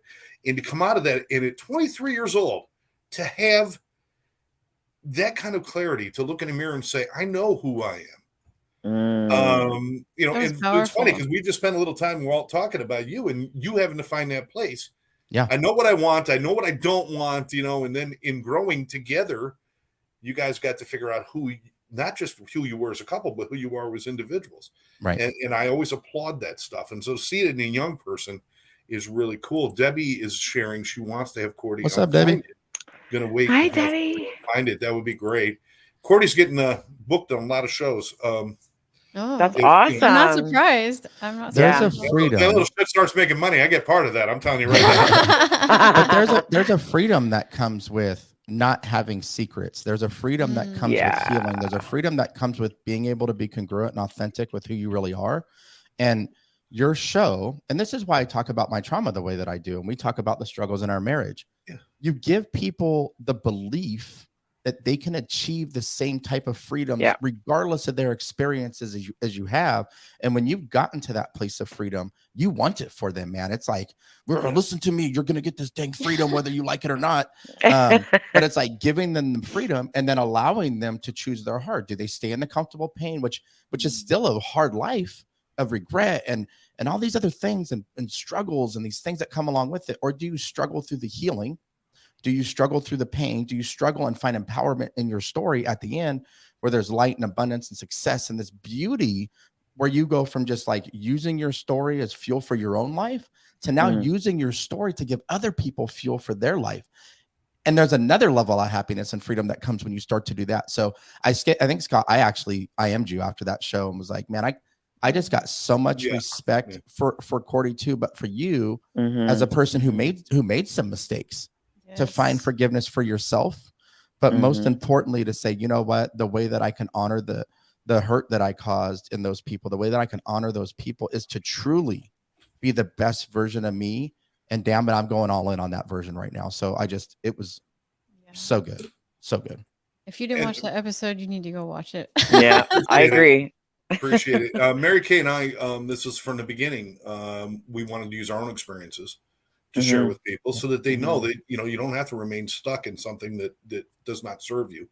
and to come out of that, and at 23 years old, to have that kind of clarity, to look in the mirror and say, "I know who I am." Mm. You know, That was and it's funny powerful. because we just spent a little time, Walt, talking about you and you having to find that place. Yeah. I know what I want, I know what I don't want, you know, and then in growing together, you guys got to figure out not just who you were as a couple, but who you are as individuals. Right. And I always applaud that stuff. And so to see it in a young person is really cool. Debbie is sharing she wants to have Cordy What's on up, Debbie? Find It. Gonna wait Hi, and have Debbie. Find It. That would be great. Cordy's getting booked on a lot of shows. That's Oh, if I'm not awesome. surprised. I'm not There's Yeah. a surprised. that little freedom, shit starts making money, I get part of that. I'm telling you right now. but there's a freedom that comes with not having secrets. There's a freedom that comes with Yeah. healing. There's a freedom that comes with being able to be congruent and authentic with who you really are. And your show, and this is why I talk about my trauma the way that I do, and we talk about the struggles in our marriage. Yeah. You give people the belief that they can achieve the same type of freedoms Yeah. regardless of their experiences as you have. And when you've gotten to that place of freedom, you want it for them, man. It's like, listen to me, you're going to get this dang freedom whether you like it or not. But it's like giving them the freedom and then allowing them to choose their heart. Do they stay in the comfortable pain, which is still a hard life of regret and all these other things and struggles and these things that come along with it? Or do you struggle through the healing? Do you struggle through the pain? Do you struggle and find empowerment in your story at the end where there's light and abundance and success and this beauty where you go from just like using your story as fuel for your own life to now using your story to give other people fuel for their life? And there's another level of happiness and freedom that comes when you start to do that. So I think, Scott, I IM'd you after that show and was like, man, I just got so much respect for Cordy too, but for you as a person who made some mistakes. To find forgiveness for yourself, but most importantly to say, you know what, the way that I can honor the hurt that I caused in those people, the way that I can honor those people is to truly be the best version of me. And damn it, I'm going all in on that version right now. So it was so good. So good. If you didn't watch that episode, you need to go watch it. Yeah, I agree. Appreciate it. Mary Kay and I, this is from the beginning. We wanted to use our own experiences to share with people so that they know that, you know, you don't have to remain stuck in something that does not serve you.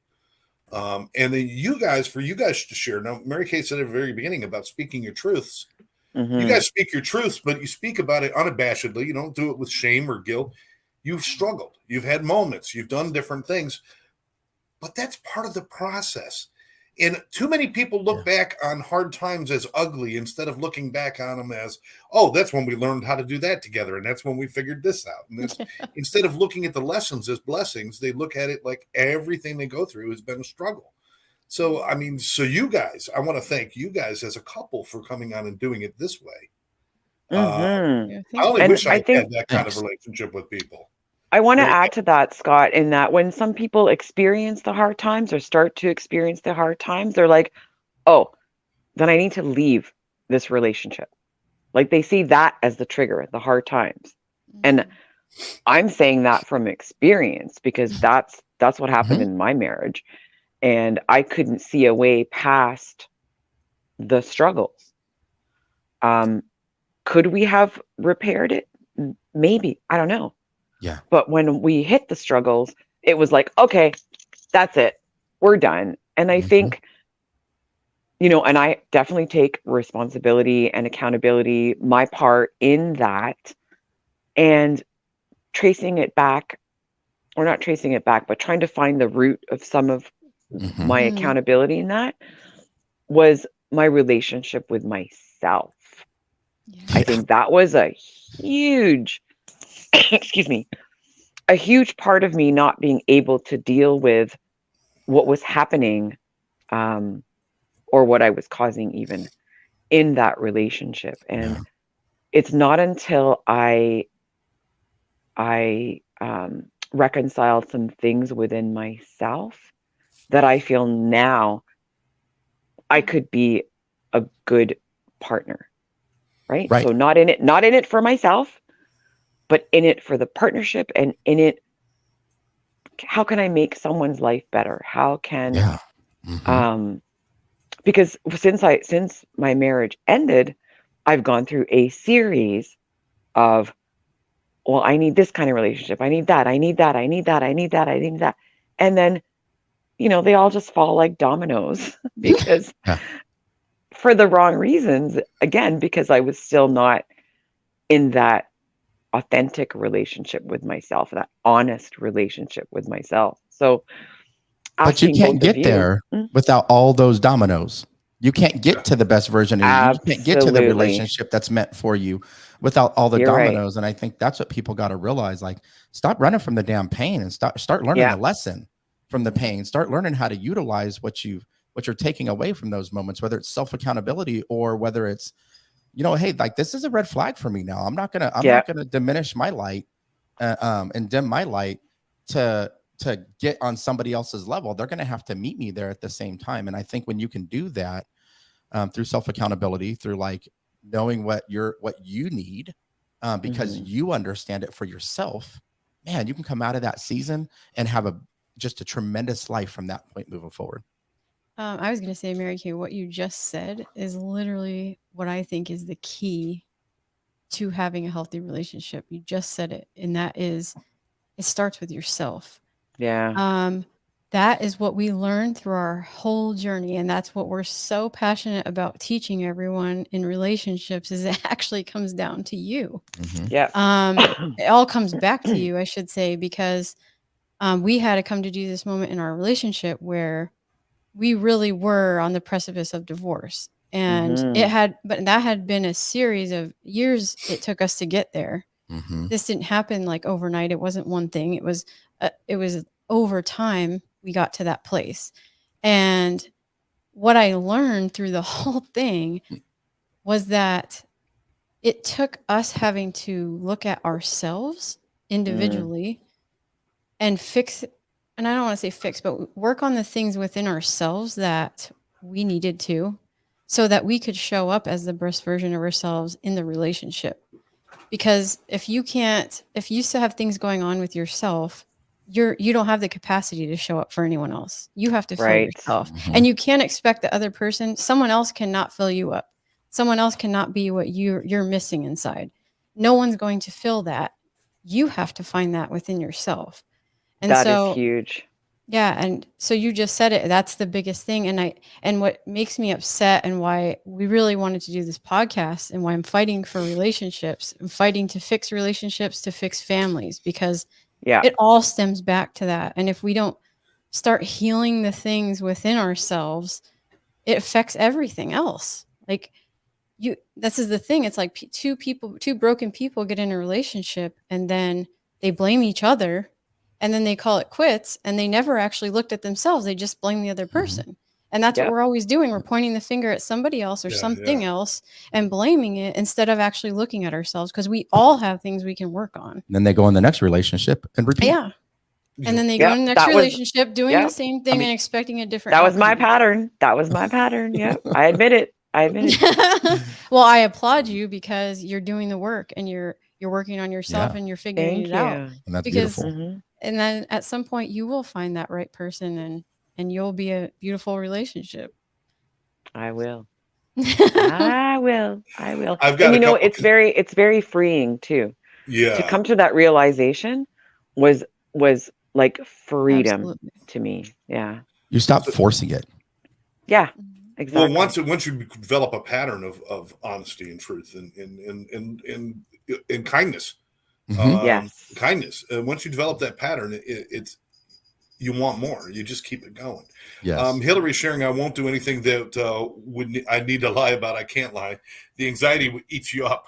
And then for you guys to share. Now, Mary Kay said at the very beginning about speaking your truths. You guys speak your truths, but you speak about it unabashedly. You don't do it with shame or guilt. You've struggled. You've had moments. You've done different things. But that's part of the process. And too many people look back on hard times as ugly instead of looking back on them as, oh, that's when we learned how to do that together. And that's when we figured this out. And instead of looking at the lessons as blessings, they look at it like everything they go through has been a struggle. So, I mean, you guys, I want to thank you guys as a couple for coming on and doing it this way. I only wish I had that kind of relationship with people. I want to add to that, Scott, in that when some people experience the hard times or start to experience the hard times, they're like, oh, then I need to leave this relationship. Like they see that as the trigger, the hard times. And I'm saying that from experience because that's what happened in my marriage. And I couldn't see a way past the struggles. Could we have repaired it? Maybe. I don't know. Yeah. But when we hit the struggles, it was like, okay, that's it. We're done. And I Mhm. think, and I definitely take responsibility and accountability, my part in that, and tracing it back, or not tracing it back, but trying to find the root of some of Mhm. my accountability in that was my relationship with myself. I think that was a huge, excuse me, a huge part of me not being able to deal with what was happening, or what I was causing even in that relationship. And Yeah. it's not until I reconciled some things within myself that I feel now I could be a good partner, right? Right. So not in it for myself, but in it for the partnership, and in it, how can I make someone's life better? How can, Yeah. Mhm. because since my marriage ended, I've gone through a series of, well, I need this kind of relationship. I need that. I need that. I need that. I need that. I need that. And then, they all just fall like dominoes because Yeah. for the wrong reasons, again, because I was still not in that authentic relationship with myself, that honest relationship with myself. So But you asking can't both of get you, there without all those dominoes. You can't get to the best version of you. You can't get to the absolutely, relationship that's meant for you without all the you're right. dominoes. And I think that's what people got to realize. Like, stop running from the damn pain and start learning Yeah. the lesson from the pain. Start learning how to utilize what you're taking away from those moments, whether it's self accountability or whether it's, hey, like, this is a red flag for me now. I'm not gonna diminish my light, and dim my light to get on somebody else's level. They're gonna have to meet me there at the same time. And I think when you can do that, through self accountability, through like knowing what you need, because you understand it for yourself, man, you can come out of that season and have just a tremendous life from that point moving forward. I was going to say, Mary Kay, what you just said is literally what I think is the key to having a healthy relationship. You just said it, and that is, it starts with yourself. Yeah. That is what we learn through our whole journey, and that's what we're so passionate about teaching everyone in relationships. Is it actually comes down to you. Yeah. It all comes back to you, I should say, because we had to come to do this moment in our relationship where we really were on the precipice of divorce. And but that had been a series of years it took us to get there. This didn't happen like overnight. It wasn't one thing. It was over time we got to that place. And what I learned through the whole thing was that it took us having to look at ourselves individually and fix, and I don't want to say fix, but work on the things within ourselves that we needed to, so that we could show up as the best version of ourselves in the relationship. Because if you still have things going on with yourself, you don't have the capacity to show up for anyone else. You have to fill Right. yourself. And you can't expect the other person, someone else cannot fill you up. Someone else cannot be what you're missing inside. No one's going to fill that. You have to find that within yourself. And That is so, huge. yeah, and so you just said it. That's the biggest thing. And what makes me upset, and why we really wanted to do this podcast, and why I'm fighting for relationships, I'm fighting to fix relationships, to fix families, because Yeah. it all stems back to that. And if we don't start healing the things within ourselves, it affects everything else. Like, this is the thing. It's like two broken people get in a relationship, and then they blame each other, and then they call it quits, and they never actually looked at themselves. They just blame the other person. And that's what we're always doing. We're pointing the finger at somebody else or something else and blaming it, instead of actually looking at ourselves, because we all have things we can work on. And then they go in the next relationship and repeat. Yeah. And then they go in the next relationship doing the same thing and expecting a different outcome. That was my outcome. pattern. Yeah. I admit it. Well, I applaud you, because you're doing the work, and you're working on yourself, and you're figuring it out. And that's Because beautiful. and then at some point you will find that right person, and you'll be a beautiful relationship. I will. I will. I've got and it's very freeing too, Yeah. To come to that realization was like freedom Absolutely. to me. Yeah. You stop forcing it. Yeah. Mhm. Exactly. Well, once you develop a pattern of honesty and truth and kindness, Mhm. Yes. kindness. Once you develop that pattern, it's you want more. You just keep it going. Yes. Hillary's sharing, I won't do anything that I need to lie about. I can't lie. The anxiety eats you up.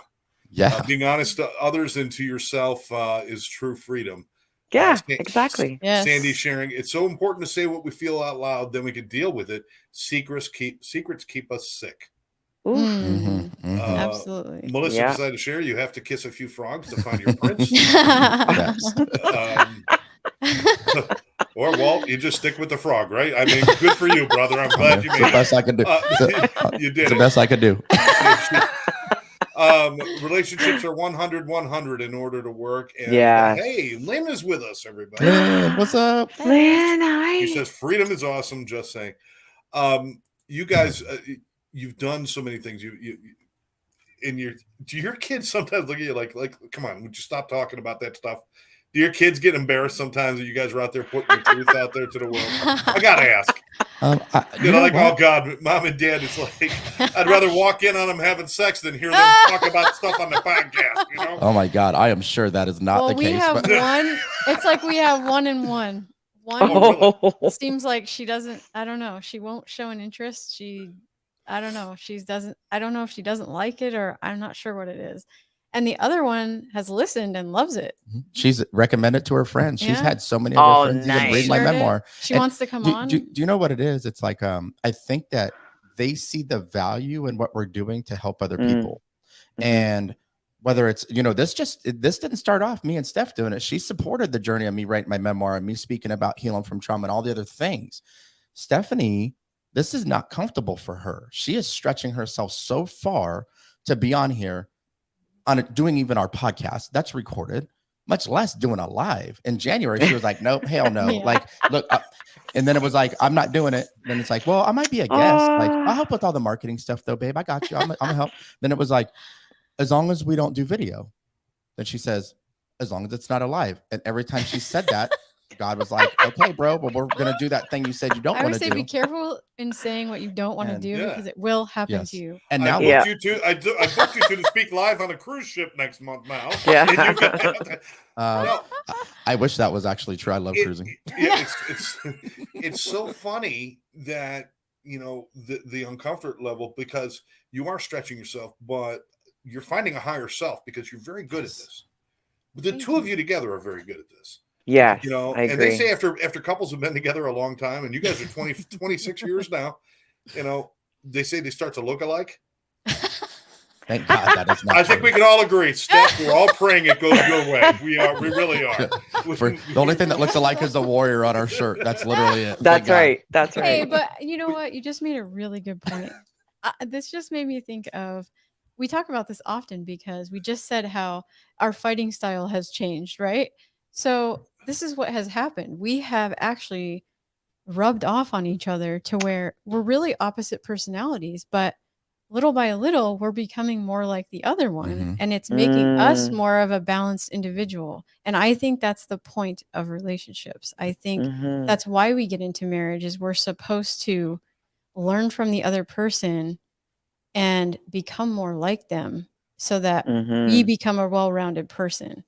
Yeah. Being honest to others and to yourself is true freedom. Yeah, exactly. Yes. Sandy sharing, it's so important to say what we feel out loud, then we can deal with it. Secrets keep us sick. Oof. Mhm. Mhm. Absolutely. Melissa Yeah. decided to share, you have to kiss a few frogs to find your prince. Yes. Or Walt, you just stick with the frog, right? I mean, good for you, brother. I'm glad you It's made the best I can do. You did It's the it. best I could do. Relationships are 100 in order to work. And Yes. hey, Lynn is with us, everybody. Lynn, what's up? Lynn, She hi. says freedom is awesome. Just saying. You guys, you've done so many things. Do your kids sometimes look at you like, come on, would you stop talking about that stuff? Do your kids get embarrassed sometimes that you guys are out there putting the truth out there to the world? I gotta ask. You know Like, what? oh God, mom and dad, it's like I'd rather walk in on them having sex than hear them talk about stuff on the podcast. You know? Oh my God, I am sure that is not Well, the we case. have But one. It's like we have one and one. One Oh, really? seems like she doesn't. I don't know. She won't show an interest. I don't know. I don't know if she doesn't like it or I'm not sure what it is. And the other one has listened and loves it. she's recommended to her friends. She's Yeah. had so many of her Oh, friends even read nice. my Shared it. memoir. She And wants to come do, on. do you know what it is? It's like I think that they see the value in what we're doing to help other Mm. people. Mhm. And whether it's, this didn't start off me and Steph doing it. She supported the journey of me writing my memoir and me speaking about healing from trauma and all the other things. Stephanie, this is not comfortable for her. She is stretching herself so far to be on here doing even our podcast that's recorded, much less doing a live. In January, she was like, nope, hell no. Yeah. Like, look, and then it was like, I'm not doing it. Then it's like, well, I might be a guest. Like, I'll help with all the marketing stuff though, babe. I got you. I'm gonna help. Then it was like, as long as we don't do video. Then she says, as long as it's not a live. And every time she said that, God was like, okay, bro, well, we're going to do that thing you said you don't I want would to say do. be careful in saying what you don't want to And- do Yeah. because it will happen Yes. to you. And I now, Yeah. booked you two. I booked you two to speak live on a cruise ship next month now. Yeah. And you got- No, I wish that was actually true. I love it- cruising. Yeah, it's so funny that the uncomfort level, because you are stretching yourself, but you're finding a higher self because you're very good at this. But the Thank two of you. you together are very good at this. Yes. I And they agree. say after couples have been together a long time, and you guys are 26 years now, they say they start to look alike. Thank God that is not I think true. we can all agree, Steph. We're all praying it goes your way. We really are. The only thing that looks alike is the warrior on our shirt. That's literally it. Thank That's God. right. That's Hey, right. but you know what? You just made a really good point. This just made me think of, we talk about this often because we just said how our fighting style has changed, right? So this is what has happened. We have actually rubbed off on each other to where we're really opposite personalities, but little by little, we're becoming more like the other one. Mhm. And it's making us Mm. more of a balanced individual. And I think that's the point of relationships. I think Mhm. that's why we get into marriage is we're supposed to learn from the other person and become more like them so that we Mhm. become a well-rounded person.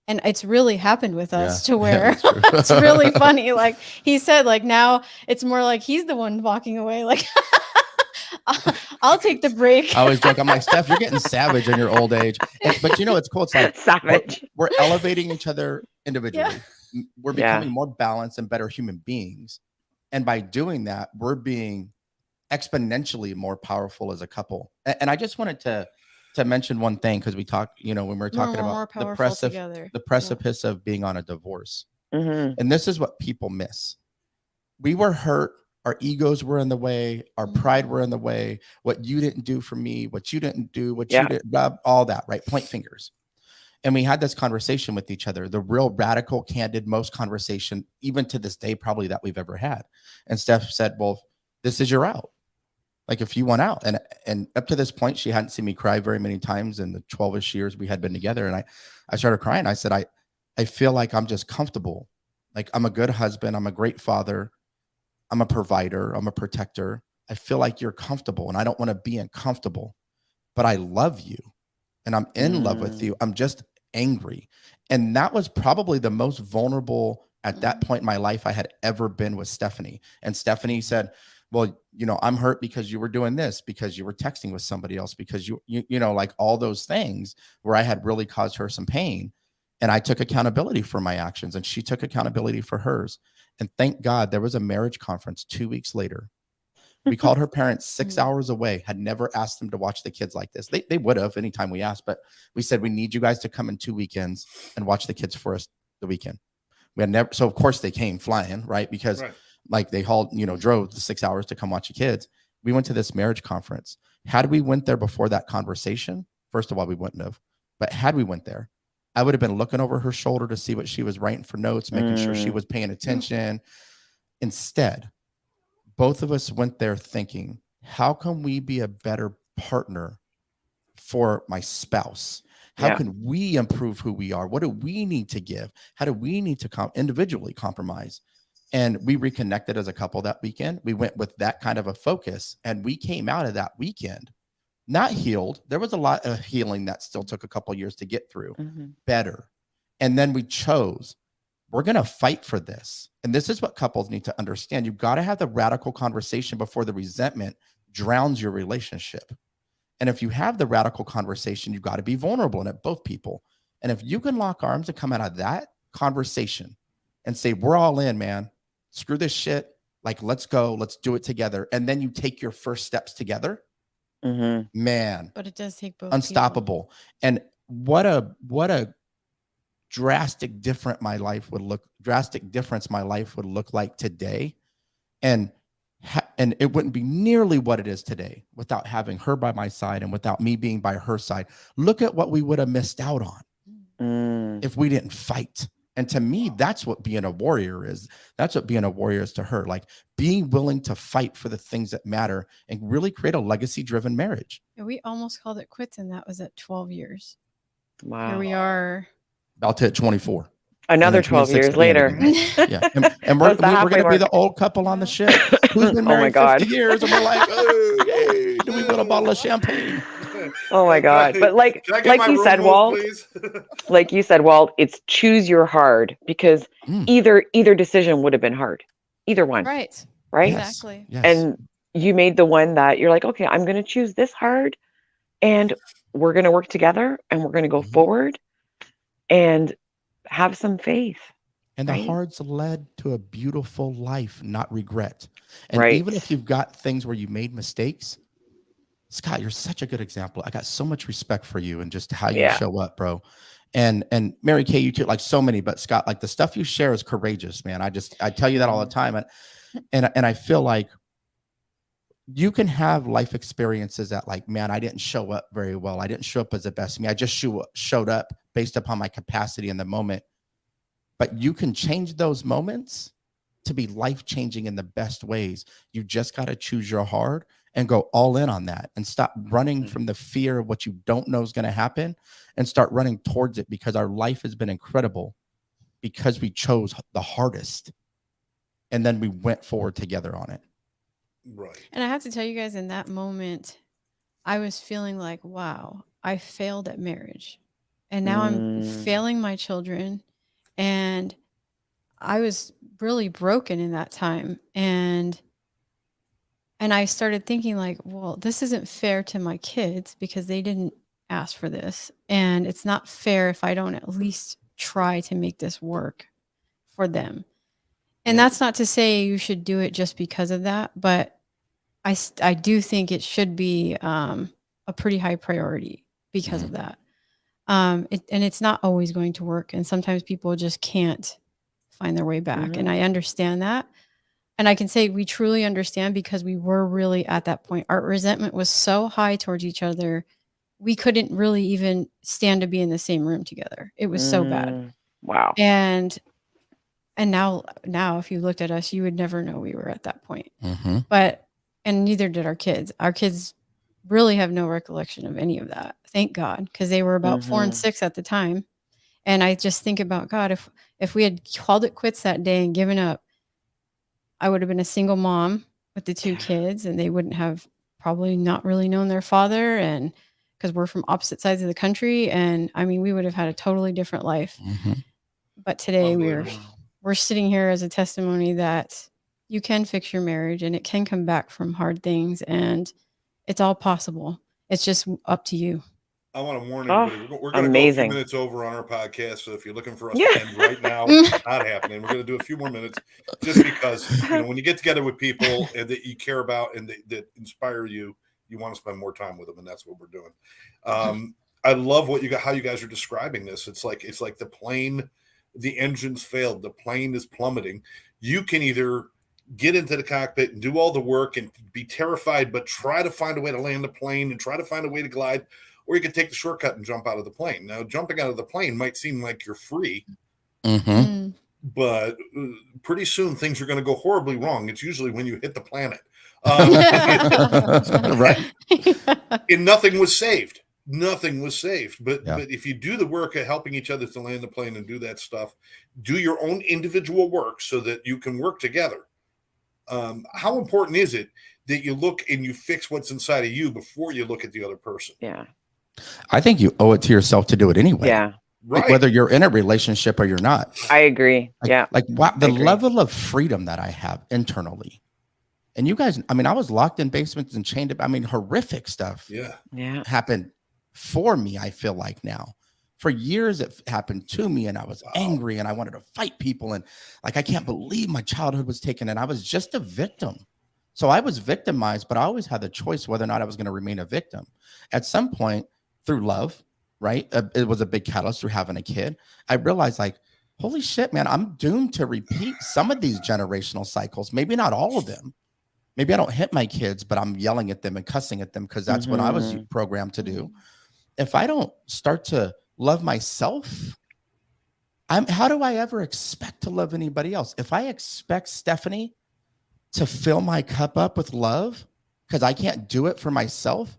And it's really happened with us Yeah. to where That's true. it's really funny. Like he said, like now it's more like he's the one walking away. Like I'll take the break. I always joke. I'm like, Steph, you're getting savage in your old age. But it's cool. It's like Savage. we're elevating each other individually. We're Yeah. becoming more balanced and better human beings. And by doing that, we're being exponentially more powerful as a couple. And I just wanted to mention one thing, because we talked, when we were talking We're more about the powerful together. the precipice of being on a divorce. Mhm. And this is what people miss. We were hurt. Our egos were in the way. Our pride were in the way. What you didn't do for me, what you didn't do, what Yeah. you didn't, all that, right? Point fingers. And we had this conversation with each other, the real radical, candid, most conversation, even to this day, probably that we've ever had. And Steph said, well, this is your out. Like if you went out, and up to this point, she hadn't seen me cry very many times in the 12ish years we had been together. And I started crying. I said, I feel like I'm just comfortable. Like I'm a good husband. I'm a great father. I'm a provider. I'm a protector. I feel like you're comfortable and I don't want to be uncomfortable, but I love you and I'm in love with you. I'm just angry. And that was probably the most vulnerable at that point in my life I had ever been with Stephanie. And Stephanie said, well, you know, I'm hurt because you were doing this, because you were texting with somebody else, because you know, like all those things where I had really caused her some pain. And I took accountability for my actions and she took accountability for hers. And thank God there was a marriage conference 2 weeks later. We called her parents 6 hours away, had never asked them to watch the kids like this. They would have anytime we asked, but we said, we need you guys to come in 2 weekends and watch the kids for us the weekend. We had never, so of course they came flying, right? Because like they hauled, you know, drove the 6 hours to come watch the kids. We went to this marriage conference. Had we went there before that conversation, first of all, we wouldn't have, but had we went there, I would have been looking over her shoulder to see what she was writing for notes, making sure she was paying attention. Instead, both of us went there thinking, how can we be a better partner for my spouse? How can we improve who we are? What do we need to give? How do we need to individually compromise? And we reconnected as a couple that weekend. We went with that kind of a focus and we came out of that weekend not healed. There was a lot of healing that still took a couple years to get through, better. And then we chose, we're going to fight for this. And this is what couples need to understand. You've got to have the radical conversation before the resentment drowns your relationship. And if you have the radical conversation, you've got to be vulnerable in it, both people. And if you can lock arms and come out of that conversation and say, we're all in, man, screw this shit. Like, let's go, let's do it together. And then you take your first steps together. Man, but it does take both. Unstoppable. People. And what a drastic difference my life would look like today. And it wouldn't be nearly what it is today without having her by my side and without me being by her side. Look at what we would have missed out on if we didn't fight. And to me, that's what being a warrior is. That's what being a warrior is to her. Like being willing to fight for the things that matter and really create a legacy-driven marriage. Yeah, we almost called it quits, and that was at 12 years. Wow. Here we are. About to hit 24. Another 12 years later. Yeah. And we're going to be the old couple on the ship who's been married 50 years. And we're like, oh, yay. Do we want a bottle of champagne? Oh my God. But like you said, Walt, like you said, Walt, it's choose your hard, because either decision would have been hard. Either one. Right. Right. Exactly. Yes. And you made the one that you're like, okay, I'm going to choose this hard and we're going to work together and we're going to go forward and have some faith. And the hards led to a beautiful life, not regret. And even if you've got things where you made mistakes, Scott, you're such a good example. I got so much respect for you and just how you show up, bro. And Mary Kay, you too, like so many, but Scott, like the stuff you share is courageous, man. I tell you that all the time. And I feel like you can have life experiences that like, man, I didn't show up very well. I didn't show up as the best of me. I just showed up based upon my capacity in the moment. But you can change those moments to be life-changing in the best ways. You just got to choose your hard and go all in on that and stop running from the fear of what you don't know is going to happen and start running towards it, because our life has been incredible because we chose the hardest and then we went forward together on it. Right. And I have to tell you guys, in that moment, I was feeling like, wow, I failed at marriage. And now I'm failing my children. And I was really broken in that time. And I started thinking like, well, this isn't fair to my kids because they didn't ask for this. And it's not fair if I don't at least try to make this work for them. And that's not to say you should do it just because of that, but I do think it should be a pretty high priority because of that. And it's not always going to work. And sometimes people just can't find their way back. And I understand that. And I can say we truly understand, because we were really at that point. Our resentment was so high towards each other. We couldn't really even stand to be in the same room together. It was so bad. Wow. And now if you looked at us, you would never know we were at that point. But and neither did our kids. Our kids really have no recollection of any of that. Thank God, because they were about 4 and 6 at the time. And I just think about God, if we had called it quits that day and given up, I would have been a single mom with the 2 kids, and they wouldn't have probably not really known their father, and because we're from opposite sides of the country, and I mean, we would have had a totally different life. But today we're sitting here as a testimony that you can fix your marriage and it can come back from hard things, and it's all possible. It's just up to you. I want to warn everybody. We're going to go a few minutes over on our podcast. So if you're looking for us to end right now, it's not happening. We're going to do a few more minutes just because, when you get together with people and that you care about and that inspire you, you want to spend more time with them. And that's what we're doing. I love how you guys are describing this. It's like the plane, the engines failed. The plane is plummeting. You can either get into the cockpit and do all the work and be terrified, but try to find a way to land the plane and try to find a way to glide. Or you can take the shortcut and jump out of the plane. Now, jumping out of the plane might seem like you're free, but pretty soon things are going to go horribly wrong. It's usually when you hit the planet. Right. And nothing was saved. Nothing was saved. But if you do the work of helping each other to land the plane and do that stuff, do your own individual work so that you can work together. How important is it that you look and you fix what's inside of you before you look at the other person? Yeah. I think you owe it to yourself to do it anyway. Yeah. Like whether you're in a relationship or you're not. I agree. Like wow, the level of freedom that I have internally. And you guys, I mean, I was locked in basements and chained up. I mean, horrific stuff happened for me, I feel like now. For years, it happened to me, and I was angry, and I wanted to fight people. And like, I can't believe my childhood was taken, and I was just a victim. So I was victimized, but I always had the choice whether or not I was going to remain a victim. At some point, through love, right? It was a big catalyst through having a kid. I realized, like, holy shit, man, I'm doomed to repeat some of these generational cycles. Maybe not all of them. Maybe I don't hit my kids, but I'm yelling at them and cussing at them because that's what I was programmed to do. If I don't start to love myself, how do I ever expect to love anybody else? If I expect Stephanie to fill my cup up with love because I can't do it for myself,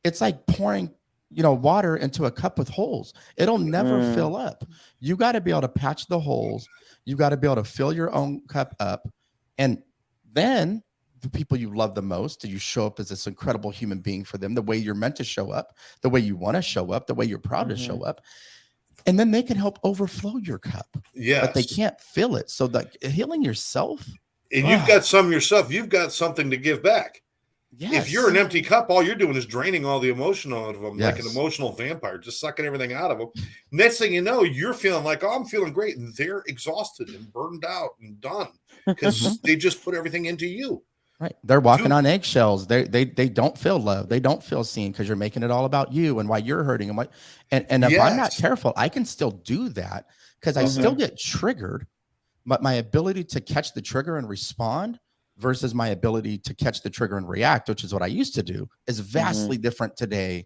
it's like pouring water into a cup with holes. It'll never fill up. You got to be able to patch the holes. You got to be able to fill your own cup up. And then the people you love the most, you show up as this incredible human being for them, the way you're meant to show up, the way you want to show up, the way you're proud to show up. And then they can help overflow your cup. Yes. But they can't fill it. So healing yourself. And you've got some yourself. You've got something to give back. Yes. If you're an empty cup, all you're doing is draining all the emotion out of them, like an emotional vampire, just sucking everything out of them. Next thing you know, you're feeling like, I'm feeling great. And they're exhausted and burned out and done because they just put everything into you. Right. They're walking on eggshells. They don't feel love. They don't feel seen because you're making it all about you and why you're hurting and if I'm not careful, I can still do that because I still get triggered. But my ability to catch the trigger and respond versus my ability to catch the trigger and react, which is what I used to do, is vastly different today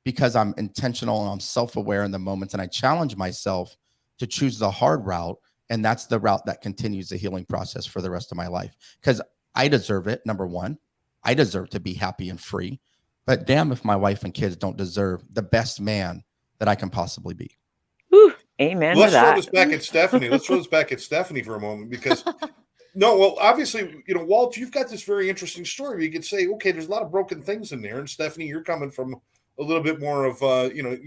because I'm intentional and I'm self-aware in the moments and I challenge myself to choose the hard route. And that's the route that continues the healing process for the rest of my life. Because I deserve it. Number one, I deserve to be happy and free, but damn if my wife and kids don't deserve the best man that I can possibly be. Whew, amen. Let's throw this back at Stephanie. Let's throw this back at Stephanie for a moment because obviously, Walt, you've got this very interesting story where you could say, okay, there's a lot of broken things in there. And Stephanie, you're coming from a little bit more of, you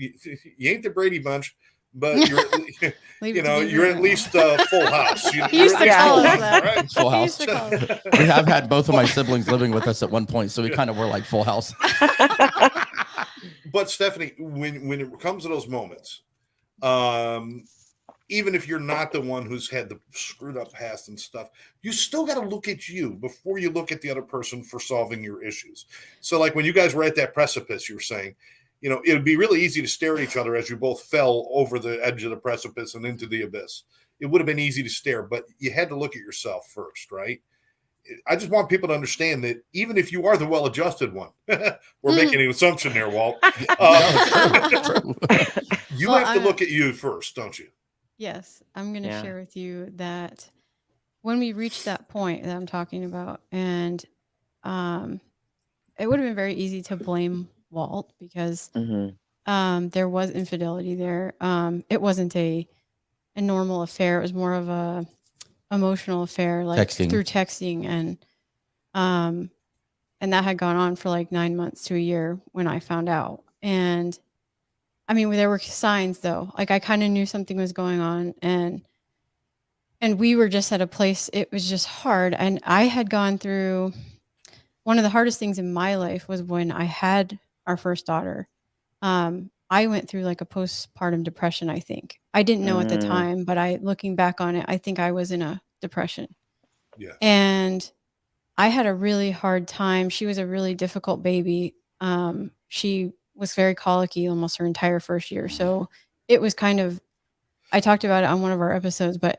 ain't the Brady Bunch, but you're, you're at least Full House. He used to call us that. Right? Full House. We have had both of my siblings living with us at one point, so we kind of were like Full House. But Stephanie, when it comes to those moments, even if you're not the one who's had the screwed up past and stuff, you still got to look at you before you look at the other person for solving your issues. So like when you guys were at that precipice, you were saying, it would be really easy to stare at each other as you both fell over the edge of the precipice and into the abyss. It would have been easy to stare, but you had to look at yourself first, right? I just want people to understand that even if you are the well-adjusted one, we're making an assumption there, Walt. You have to look at you first, don't you? Yes, I'm going to share with you that when we reach that point that I'm talking about, and it would have been very easy to blame Walt because there was infidelity there. It wasn't a normal affair. It was more of a emotional affair, like through texting, and that had gone on for like 9 months to a year when I found out. And I mean, there were signs though. Like I kind of knew something was going on, and we were just at a place. It was just hard, and I had gone through one of the hardest things in my life was when I had our first daughter. I went through like a postpartum depression. I think I didn't know at the time, but looking back on it, I think I was in a depression. Yeah. And I had a really hard time. She was a really difficult baby. She was very colicky almost her entire first year. So it was kind of, I talked about it on one of our episodes, but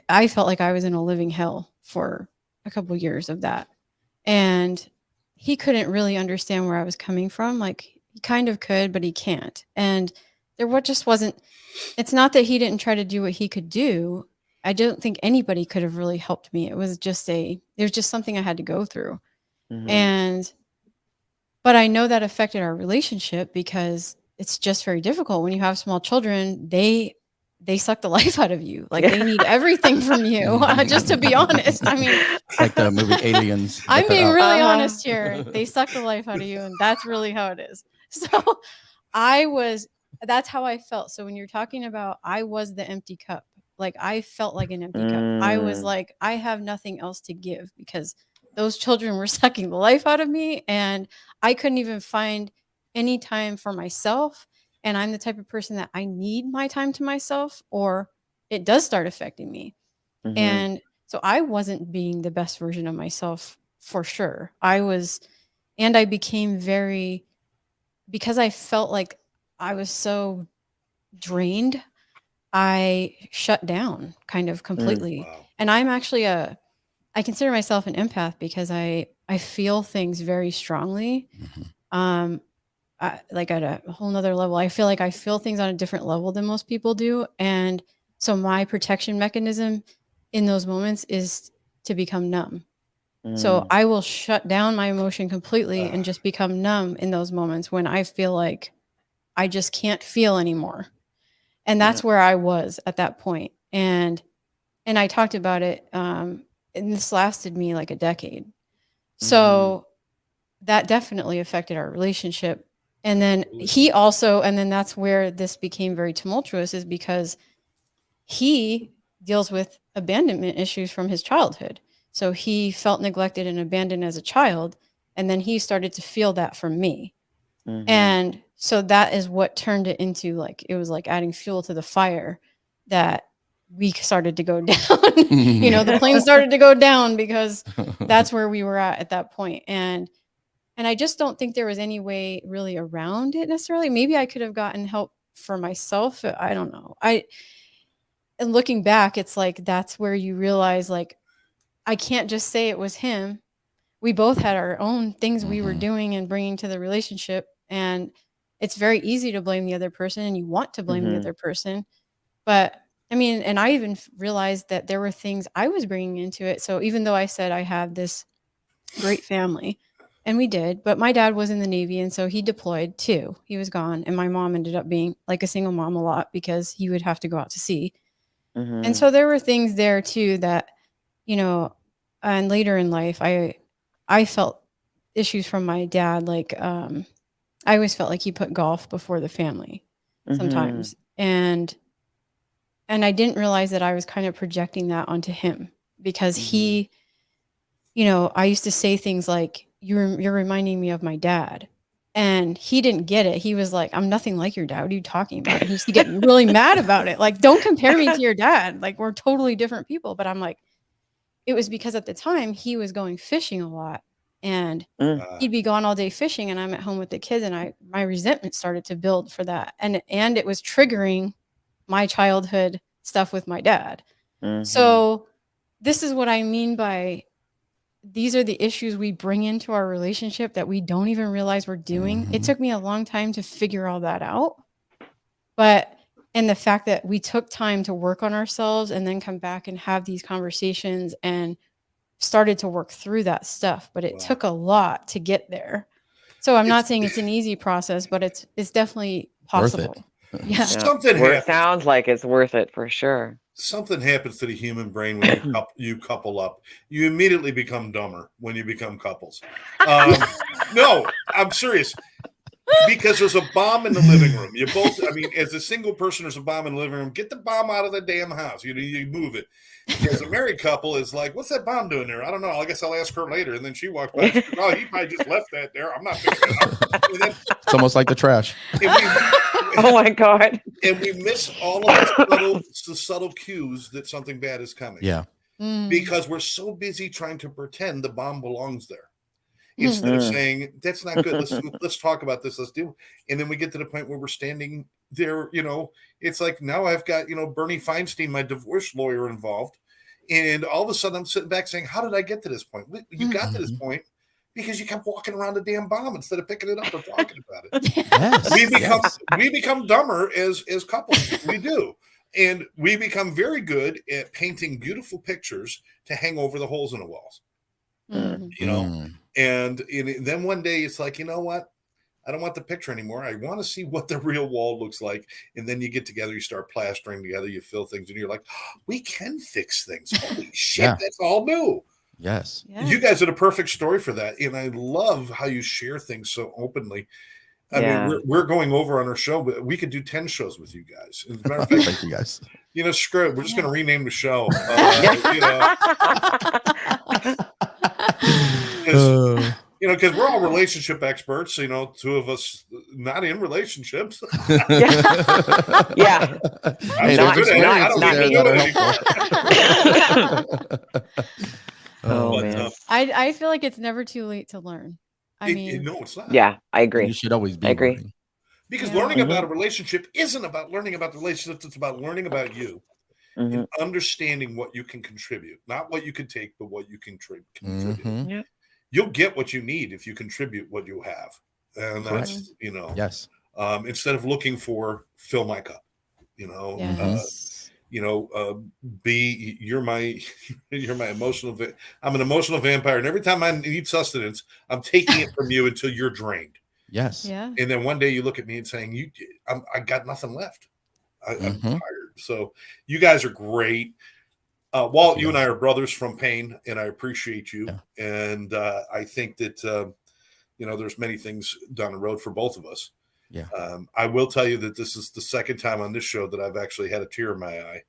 I felt like I was in a living hell for a couple of years of that. And he couldn't really understand where I was coming from. Like he kind of could, but he can't. And there just wasn't, it's not that he didn't try to do what he could do. I don't think anybody could have really helped me. It was just something I had to go through. But I know that affected our relationship because it's just very difficult when you have small children. They suck the life out of you. Like they need everything from you. Just to be honest. I mean, like the movie Aliens. I'm being really honest here. They suck the life out of you, and that's really how it is. So that's how I felt. So when you're talking about, I was the empty cup. Like I felt like an empty cup. I was like, I have nothing else to give because those children were sucking the life out of me, and I couldn't even find any time for myself. And I'm the type of person that I need my time to myself, or it does start affecting me. And so I wasn't being the best version of myself for sure. I became because I felt like I was so drained, I shut down kind of completely. Wow. And I'm actually I consider myself an empath because I feel things very strongly. Like at a whole nother level. I feel like I feel things on a different level than most people do. And so my protection mechanism in those moments is to become numb. So I will shut down my emotion completely and just become numb in those moments when I feel like I just can't feel anymore. And that's where I was at that point. And I talked about it. And this lasted me like a decade. So that definitely affected our relationship. And then that's where this became very tumultuous, is because he deals with abandonment issues from his childhood. So he felt neglected and abandoned as a child. And then he started to feel that from me. And so that is what turned it into, like, it was like adding fuel to the fire that we started to go down. The plane started to go down because that's where we were at that point. And I just don't think there was any way really around it necessarily. Maybe I could have gotten help for myself. I don't know. And looking back, it's like, that's where you realize, like, I can't just say it was him. We both had our own things we were doing and bringing to the relationship. And it's very easy to blame the other person, and you want to blame the other person. But I mean, and I even realized that there were things I was bringing into it. So even though I said I have this great family, and we did, but my dad was in the Navy, and so he deployed too. He was gone, and my mom ended up being like a single mom a lot because he would have to go out to sea. And so there were things there too that, and later in life, I felt issues from my dad. Like, I always felt like he put golf before the family sometimes. And I didn't realize that I was kind of projecting that onto him because he, I used to say things like, you're reminding me of my dad. And he didn't get it. He was like, I'm nothing like your dad. What are you talking about? And he used to get really mad about it. Like, don't compare me to your dad. Like, we're totally different people. But I'm like, it was because at the time he was going fishing a lot, and he'd be gone all day fishing, and I'm at home with the kids, and my resentment started to build for that. And it was triggering my childhood stuff with my dad. So this is what I mean by, these are the issues we bring into our relationship that we don't even realize we're doing. It took me a long time to figure all that out. And the fact that we took time to work on ourselves and then come back and have these conversations and started to work through that stuff, but it Wow. took a lot to get there. So I'm not It's- saying it's an easy process, but it's definitely Worth it. possible. Yeah. Something Where it happens. sounds like it's worth it for sure. Something happens to the human brain when you couple up. You immediately become dumber when you become couples. No, I'm serious. Because there's a bomb in the living room. You both, I mean, as a single person, there's a bomb in the living room. Get the bomb out of the damn house. You move it. As a married couple, is like, what's that bomb doing there? I don't know. I guess I'll ask her later. And then she walked by. She goes, oh, he probably just left that there. I'm not picking it up. And then, It's almost like the trash. Oh my God. and we miss all of the subtle cues that something bad is coming. Yeah. Because we're so busy trying to pretend the bomb belongs there. Instead of saying, that's not good. Let's talk about this. Let's do. And then we get to the point where we're standing there, it's like now I've got, Bernie Feinstein, my divorce lawyer, involved. And all of a sudden I'm sitting back saying, how did I get to this point? You got to this point because you kept walking around the damn bomb instead of picking it up and talking about it. Yes. We become dumber as couples. We do. And we become very good at painting beautiful pictures to hang over the holes in the walls. And then one day it's like, you know what? I don't want the picture anymore. I want to see what the real wall looks like. And then you get together, you start plastering together, you fill things, and you're like, oh, we can fix things. Holy shit, that's all new. Yes. You guys are the perfect story for that. And I love how you share things so openly. I mean, we're going over on our show, but we could do 10 shows with you guys. As a matter of fact, Thank you guys. Screw it. We're just going to rename the show. Because we're all relationship experts, two of us not in relationships. Yeah. Hey, Not me. Oh, man. I feel like it's never too late to learn. I mean, no, it's not. Yeah, I agree. You should always be. I agree. learning. Because learning about a relationship isn't about learning about the relationship. It's about learning about you and understanding what you can contribute, not what you can take, but what you can contribute. Yeah. You'll get what you need if you contribute what you have. And that's, Yes. Instead of looking for fill my cup, B, you're my emotional, I'm an emotional vampire. And every time I need sustenance, I'm taking it from you until you're drained. Yes. Yeah. And then one day you look at me and saying, I got nothing left. I'm tired. So you guys are great. Walt, you and I are brothers from pain, and I appreciate you. Yeah. And I think that, there's many things down the road for both of us. Yeah. I will tell you that this is the second time on this show that I've actually had a tear in my eye.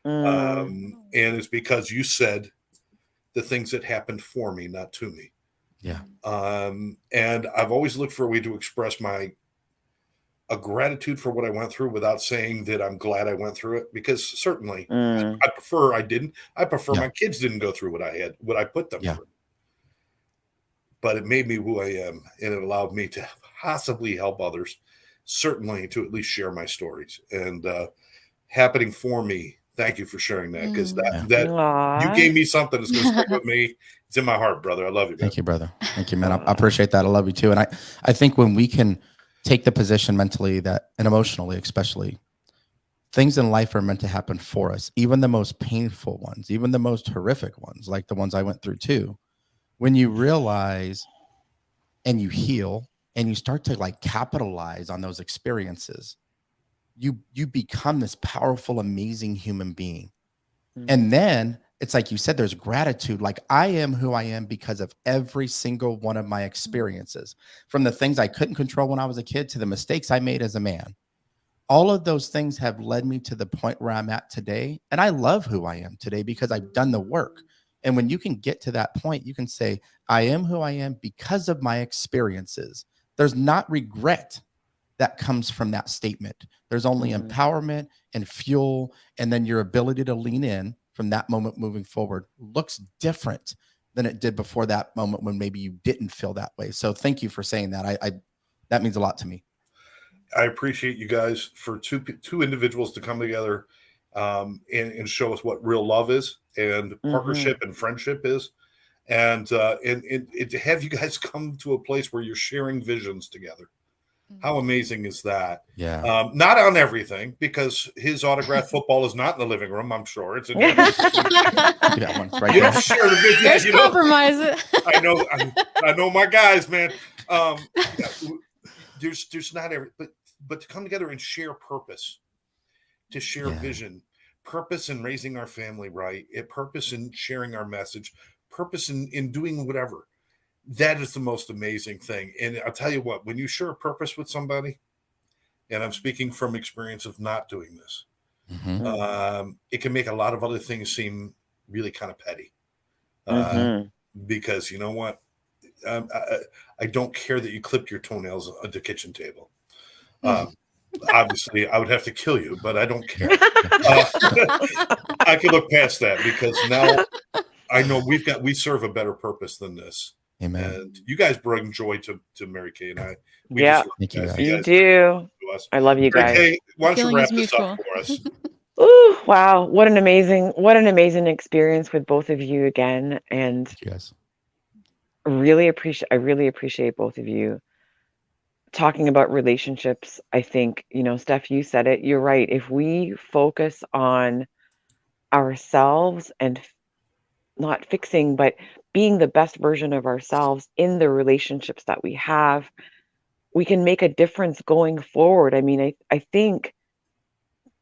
And it's because you said the things that happened for me, not to me. Yeah. And I've always looked for a way to express a gratitude for what I went through without saying that I'm glad I went through it, because certainly I prefer I didn't. I prefer my kids didn't go through what I had, what I put them through. But it made me who I am, and it allowed me to possibly help others, certainly to at least share my stories. And happening for me, thank you for sharing that, because that you gave me something that's going to stick with me. It's in my heart, brother. I love you, man. Thank you, brother. Thank you, man. I appreciate that. I love you too. And I think when we can take the position mentally that, and emotionally especially, things in life are meant to happen for us, even the most painful ones, even the most horrific ones, like the ones I went through too. When you realize and you heal and you start to capitalize on those experiences, you become this powerful, amazing human being. And then it's like you said, there's gratitude. Like, I am who I am because of every single one of my experiences, from the things I couldn't control when I was a kid to the mistakes I made as a man. All of those things have led me to the point where I'm at today. And I love who I am today because I've done the work. And when you can get to that point, you can say, I am who I am because of my experiences. There's not regret that comes from that statement. There's only empowerment and fuel. And then your ability to lean in from that moment moving forward looks different than it did before that moment when maybe you didn't feel that way. So thank you for saying that. That means a lot to me. I appreciate you guys for two individuals to come together and show us what real love is, and partnership and friendship is, and to have you guys come to a place where you're sharing visions together. How amazing is that? Yeah. Not on everything, because his autographed football is not in the living room. I'm sure it's in. That one's right You there. don't share the vision. There's You know, compromise. I know my guys, man. There's not every, but to come together and share purpose, to share vision, purpose in raising our family right, purpose in sharing our message, purpose in doing whatever. That is the most amazing thing. And I'll tell you what, when you share a purpose with somebody, and I'm speaking from experience of not doing this, it can make a lot of other things seem really kind of petty. Because you know what? I don't care that you clipped your toenails at the kitchen table. Obviously, I would have to kill you, but I don't care. I can look past that, because now I know we serve a better purpose than this. Amen. And you guys bring joy to Mary Kay and I. Thank you guys. You do. I love you guys. Mary Kay, why don't you Feeling wrap is this mutual. up for us? Ooh, wow. What an amazing experience with both of you again. And Thank you guys. I really appreciate both of you talking about relationships. I think, Steph, you said it, you're right. If we focus on ourselves and not fixing, but being the best version of ourselves in the relationships that we have, we can make a difference going forward. I mean, I think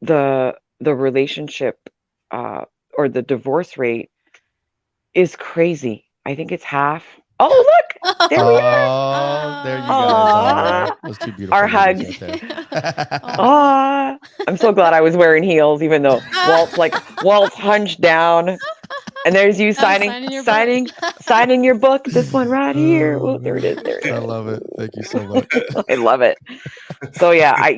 the relationship or the divorce rate is crazy. I think it's half. Oh, look, there we are. There you Aw. guys. Those two beautiful Our ladies hugs. right there. Ah, I'm so glad I was wearing heels, even though Walt's hunched down. And there's you signing your book. This one right here. Oh, there it is. There it is. I love it. Thank you so much. I love it. So yeah, I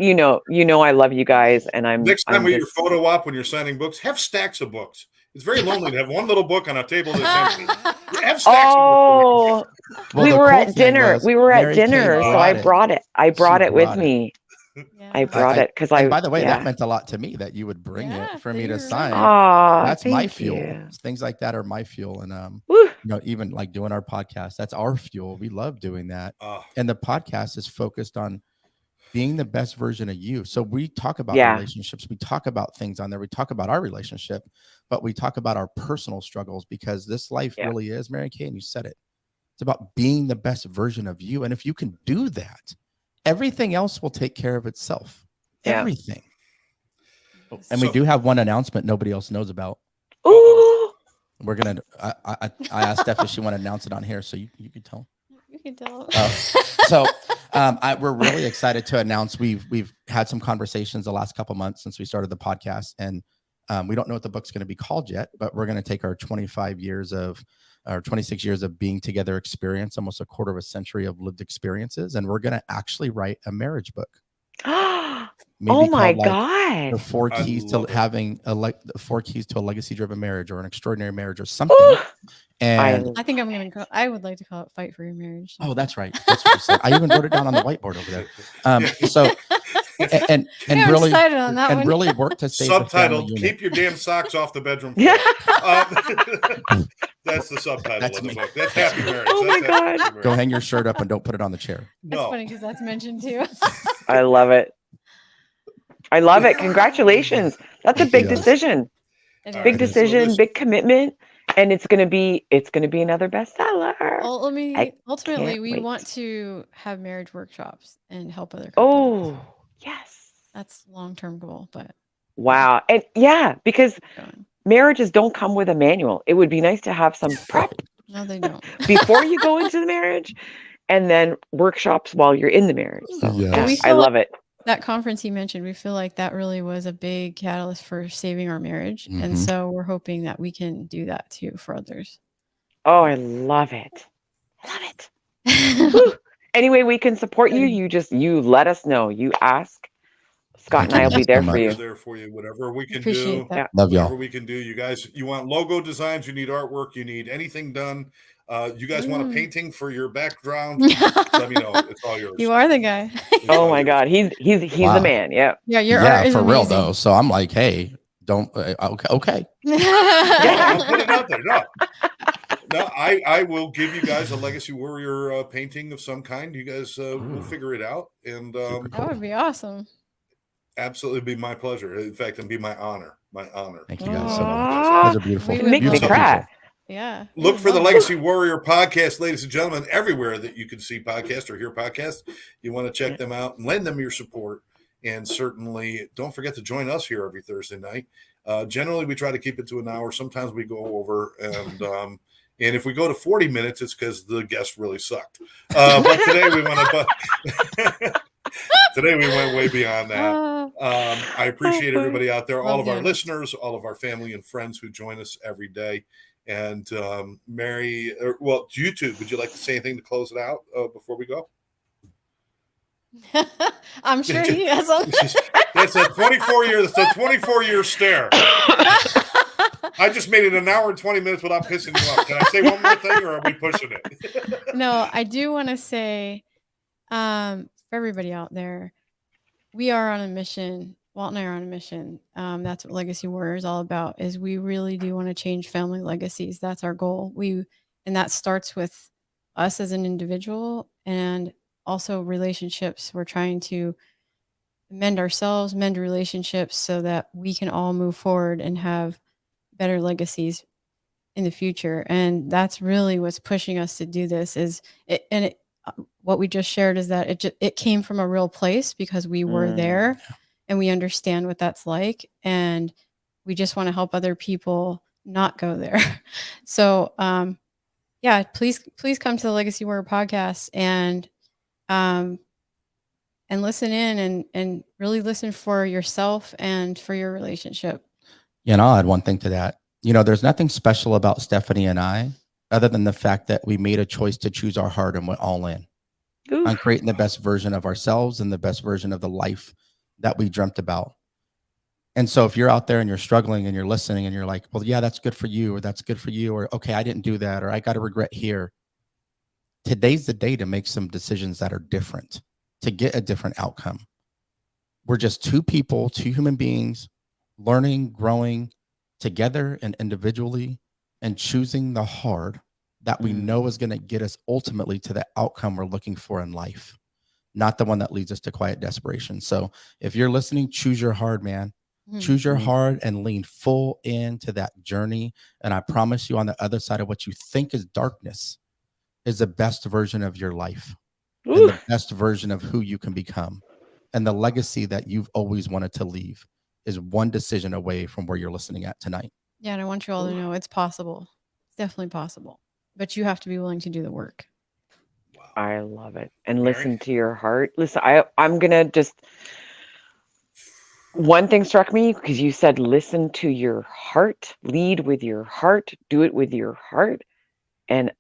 love you guys, and Next time with your photo op when you're signing books, have stacks of books. It's very lonely to have one little book on a table that's empty. Have stacks of books. Well, we the were cool at thing dinner. was We were at Mary Kay dinner, so I brought it. I brought it with me. I brought it because and by the way, that meant a lot to me that you would bring it for me to sign. That's my fuel. Things like that are my fuel. And even like doing our podcast, that's our fuel. We love doing that. And the podcast is focused on being the best version of you. So we talk about relationships. We talk about things on there. We talk about our relationship, but we talk about our personal struggles, because this life really is, Mary Kay, and you said it. It's about being the best version of you. And if you can do that, everything else will take care of itself. Everything. And we do have one announcement nobody else knows about. Ooh. We're gonna. I asked Steph if she want to announce it on here, so you can tell. You can tell. So we're really excited to announce we've had some conversations the last couple months since we started the podcast, and we don't know what the book's going to be called yet, but we're going to take our 26 years of being together experience, almost a quarter of a century of lived experiences, and we're going to actually write a marriage book. Oh my God. The 4 keys to having the 4 keys to a legacy driven marriage, or an extraordinary marriage, or something. And I think I would like to call it Fight for Your Marriage. Oh, that's right. That's what you said. I even wrote it down on the whiteboard over there. And really excited on that one. Really work to save subtitled, the family keep your damn socks off the bedroom floor. That's the subtitle of the book. That's Happy Marriage. Oh my God. Go hang your shirt up and don't put it on the chair. That's funny because that's mentioned too. I love it. Congratulations. That's a big decision. Big decision, big commitment. And it's gonna be another bestseller. Ultimately, we want to have marriage workshops and help other Oh, couples. yes. That's long-term goal, but wow. And because marriages don't come with a manual. It would be nice to have some prep. No, they don't. Before you go into the marriage, and then workshops while you're in the marriage. So I love it. That conference he mentioned, we feel like that really was a big catalyst for saving our marriage. Mm-hmm. And so we're hoping that we can do that too for others. Oh, I love it. Anyway, we can support you. You let us know. You ask. Scott and I will be there for you. There for you, whatever we can Appreciate do. That. Love y'all. Whatever we can do. You guys, you want logo designs, you need artwork, you need anything done. You guys want a painting for your background? Let me know. It's all yours. You are the guy. Oh my God, he's the man. Yeah. Yeah, your art is for amazing. real though. So I'm like, hey, don't. Okay. No, I'll put it out there. No. No, I will give you guys a Legacy Warrior painting of some kind. You guys will figure it out, and That would be awesome. absolutely be my pleasure. In fact, it'd be my honor. Thank you guys so much. You Aw, guys are beautiful. We it makes me Beautiful cry. people. Yeah. we Look would for the love it. Legacy Warrior podcast, ladies and gentlemen, everywhere that you can see podcasts or hear podcasts. You want to check them out and lend them your support. And certainly don't forget to join us here every Thursday night. Generally, we try to keep it to an hour. Sometimes we go over. And if we go to 40 minutes, it's because the guest really sucked. But today we want to today we went way beyond that. I appreciate everybody out there, all Well of our done. listeners, all of our family and friends who join us every day. And Mary, YouTube, would you like to say anything to close it out before we go? I'm sure he has a. That's a 24-year stare. I just made it an hour and 20 minutes without pissing you off. Can I say one more thing, or are we pushing it? No, I do want to say, for everybody out there, we are on a mission. Walt and I are on a mission. That's what Legacy Warrior is all about. Is we really do want to change family legacies. That's our goal. And that starts with us as an individual and also relationships. We're trying to mend ourselves, mend relationships, so that we can all move forward and have better legacies in the future. And that's really what's pushing us to do this. What we just shared is that it came from a real place because we were there and we understand what that's like, and we just want to help other people not go there. So yeah, please come to the Legacy Warrior podcast and listen in and really listen for yourself and for your relationship. Yeah, and I'll add one thing to that. There's nothing special about Stephanie and I other than the fact that we made a choice to choose our heart and went all in on creating the best version of ourselves and the best version of the life that we dreamt about. And so if you're out there and you're struggling and you're listening and you're like, well, yeah, that's good for you, or that's good for you, or okay, I didn't do that, or I got a regret here. Today's the day to make some decisions that are different, to get a different outcome. We're just two people, two human beings, learning, growing together and individually, and choosing the hard that we know is going to get us ultimately to the outcome we're looking for in life, not the one that leads us to quiet desperation. So if you're listening, choose your hard, man. Choose your hard and lean full into that journey. And I promise you, on the other side of what you think is darkness is the best version of your life and the best version of who you can become. And the legacy that you've always wanted to leave is one decision away from where you're listening at tonight. Yeah, and I want you all to know it's possible. It's definitely possible. But you have to be willing to do the work. Wow. I love it. And Mary? listen to your heart. Listen, I'm going to just, one thing struck me because you said, listen to your heart, lead with your heart, do it with your heart. And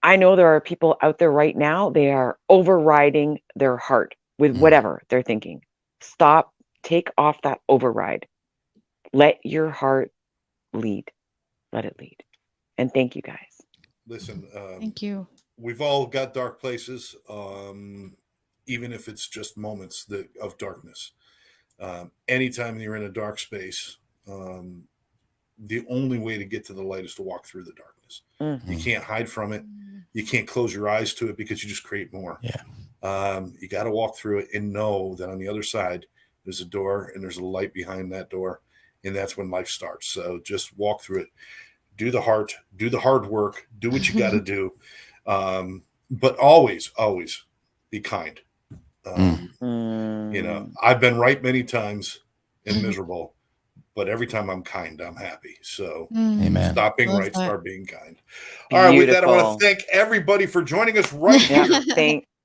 I know there are people out there right now, they are overriding their heart with whatever they're thinking. Stop, take off that override. Let your heart lead. Let it lead. And thank you guys. Listen, Thank you. we've all got dark places, even if it's just moments of darkness. Anytime you're in a dark space, the only way to get to the light is to walk through the darkness. You can't hide from it. You can't close your eyes to it because you just create more. Yeah. You got to walk through it and know that on the other side, there's a door and there's a light behind that door. And that's when life starts. So just walk through it. Do the hard work, do what you got to do. But always, always be kind. I've been right many times and miserable, but every time I'm kind, I'm happy. So Amen. Stop being Love right, that. start being kind. All right, with that, I want to thank everybody for joining us right here.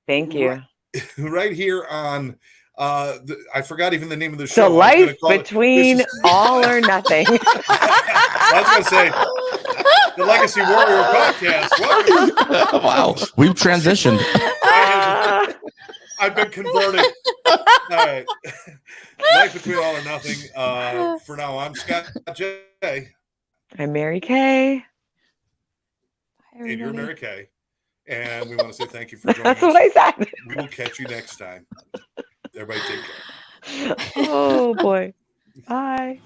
Thank you. Right here on I forgot even the name of the show. So life between all or nothing. I was going to say the Legacy Warrior podcast. Welcome. Wow, we've transitioned. I've been converted. All right. Life between all or nothing. For now, I'm Scott J. I'm Mary Kay. And you're Mary Kay. And we want to say thank you for joining That's us. what I said. We will catch you next time. Everybody take care. Oh, boy. Bye.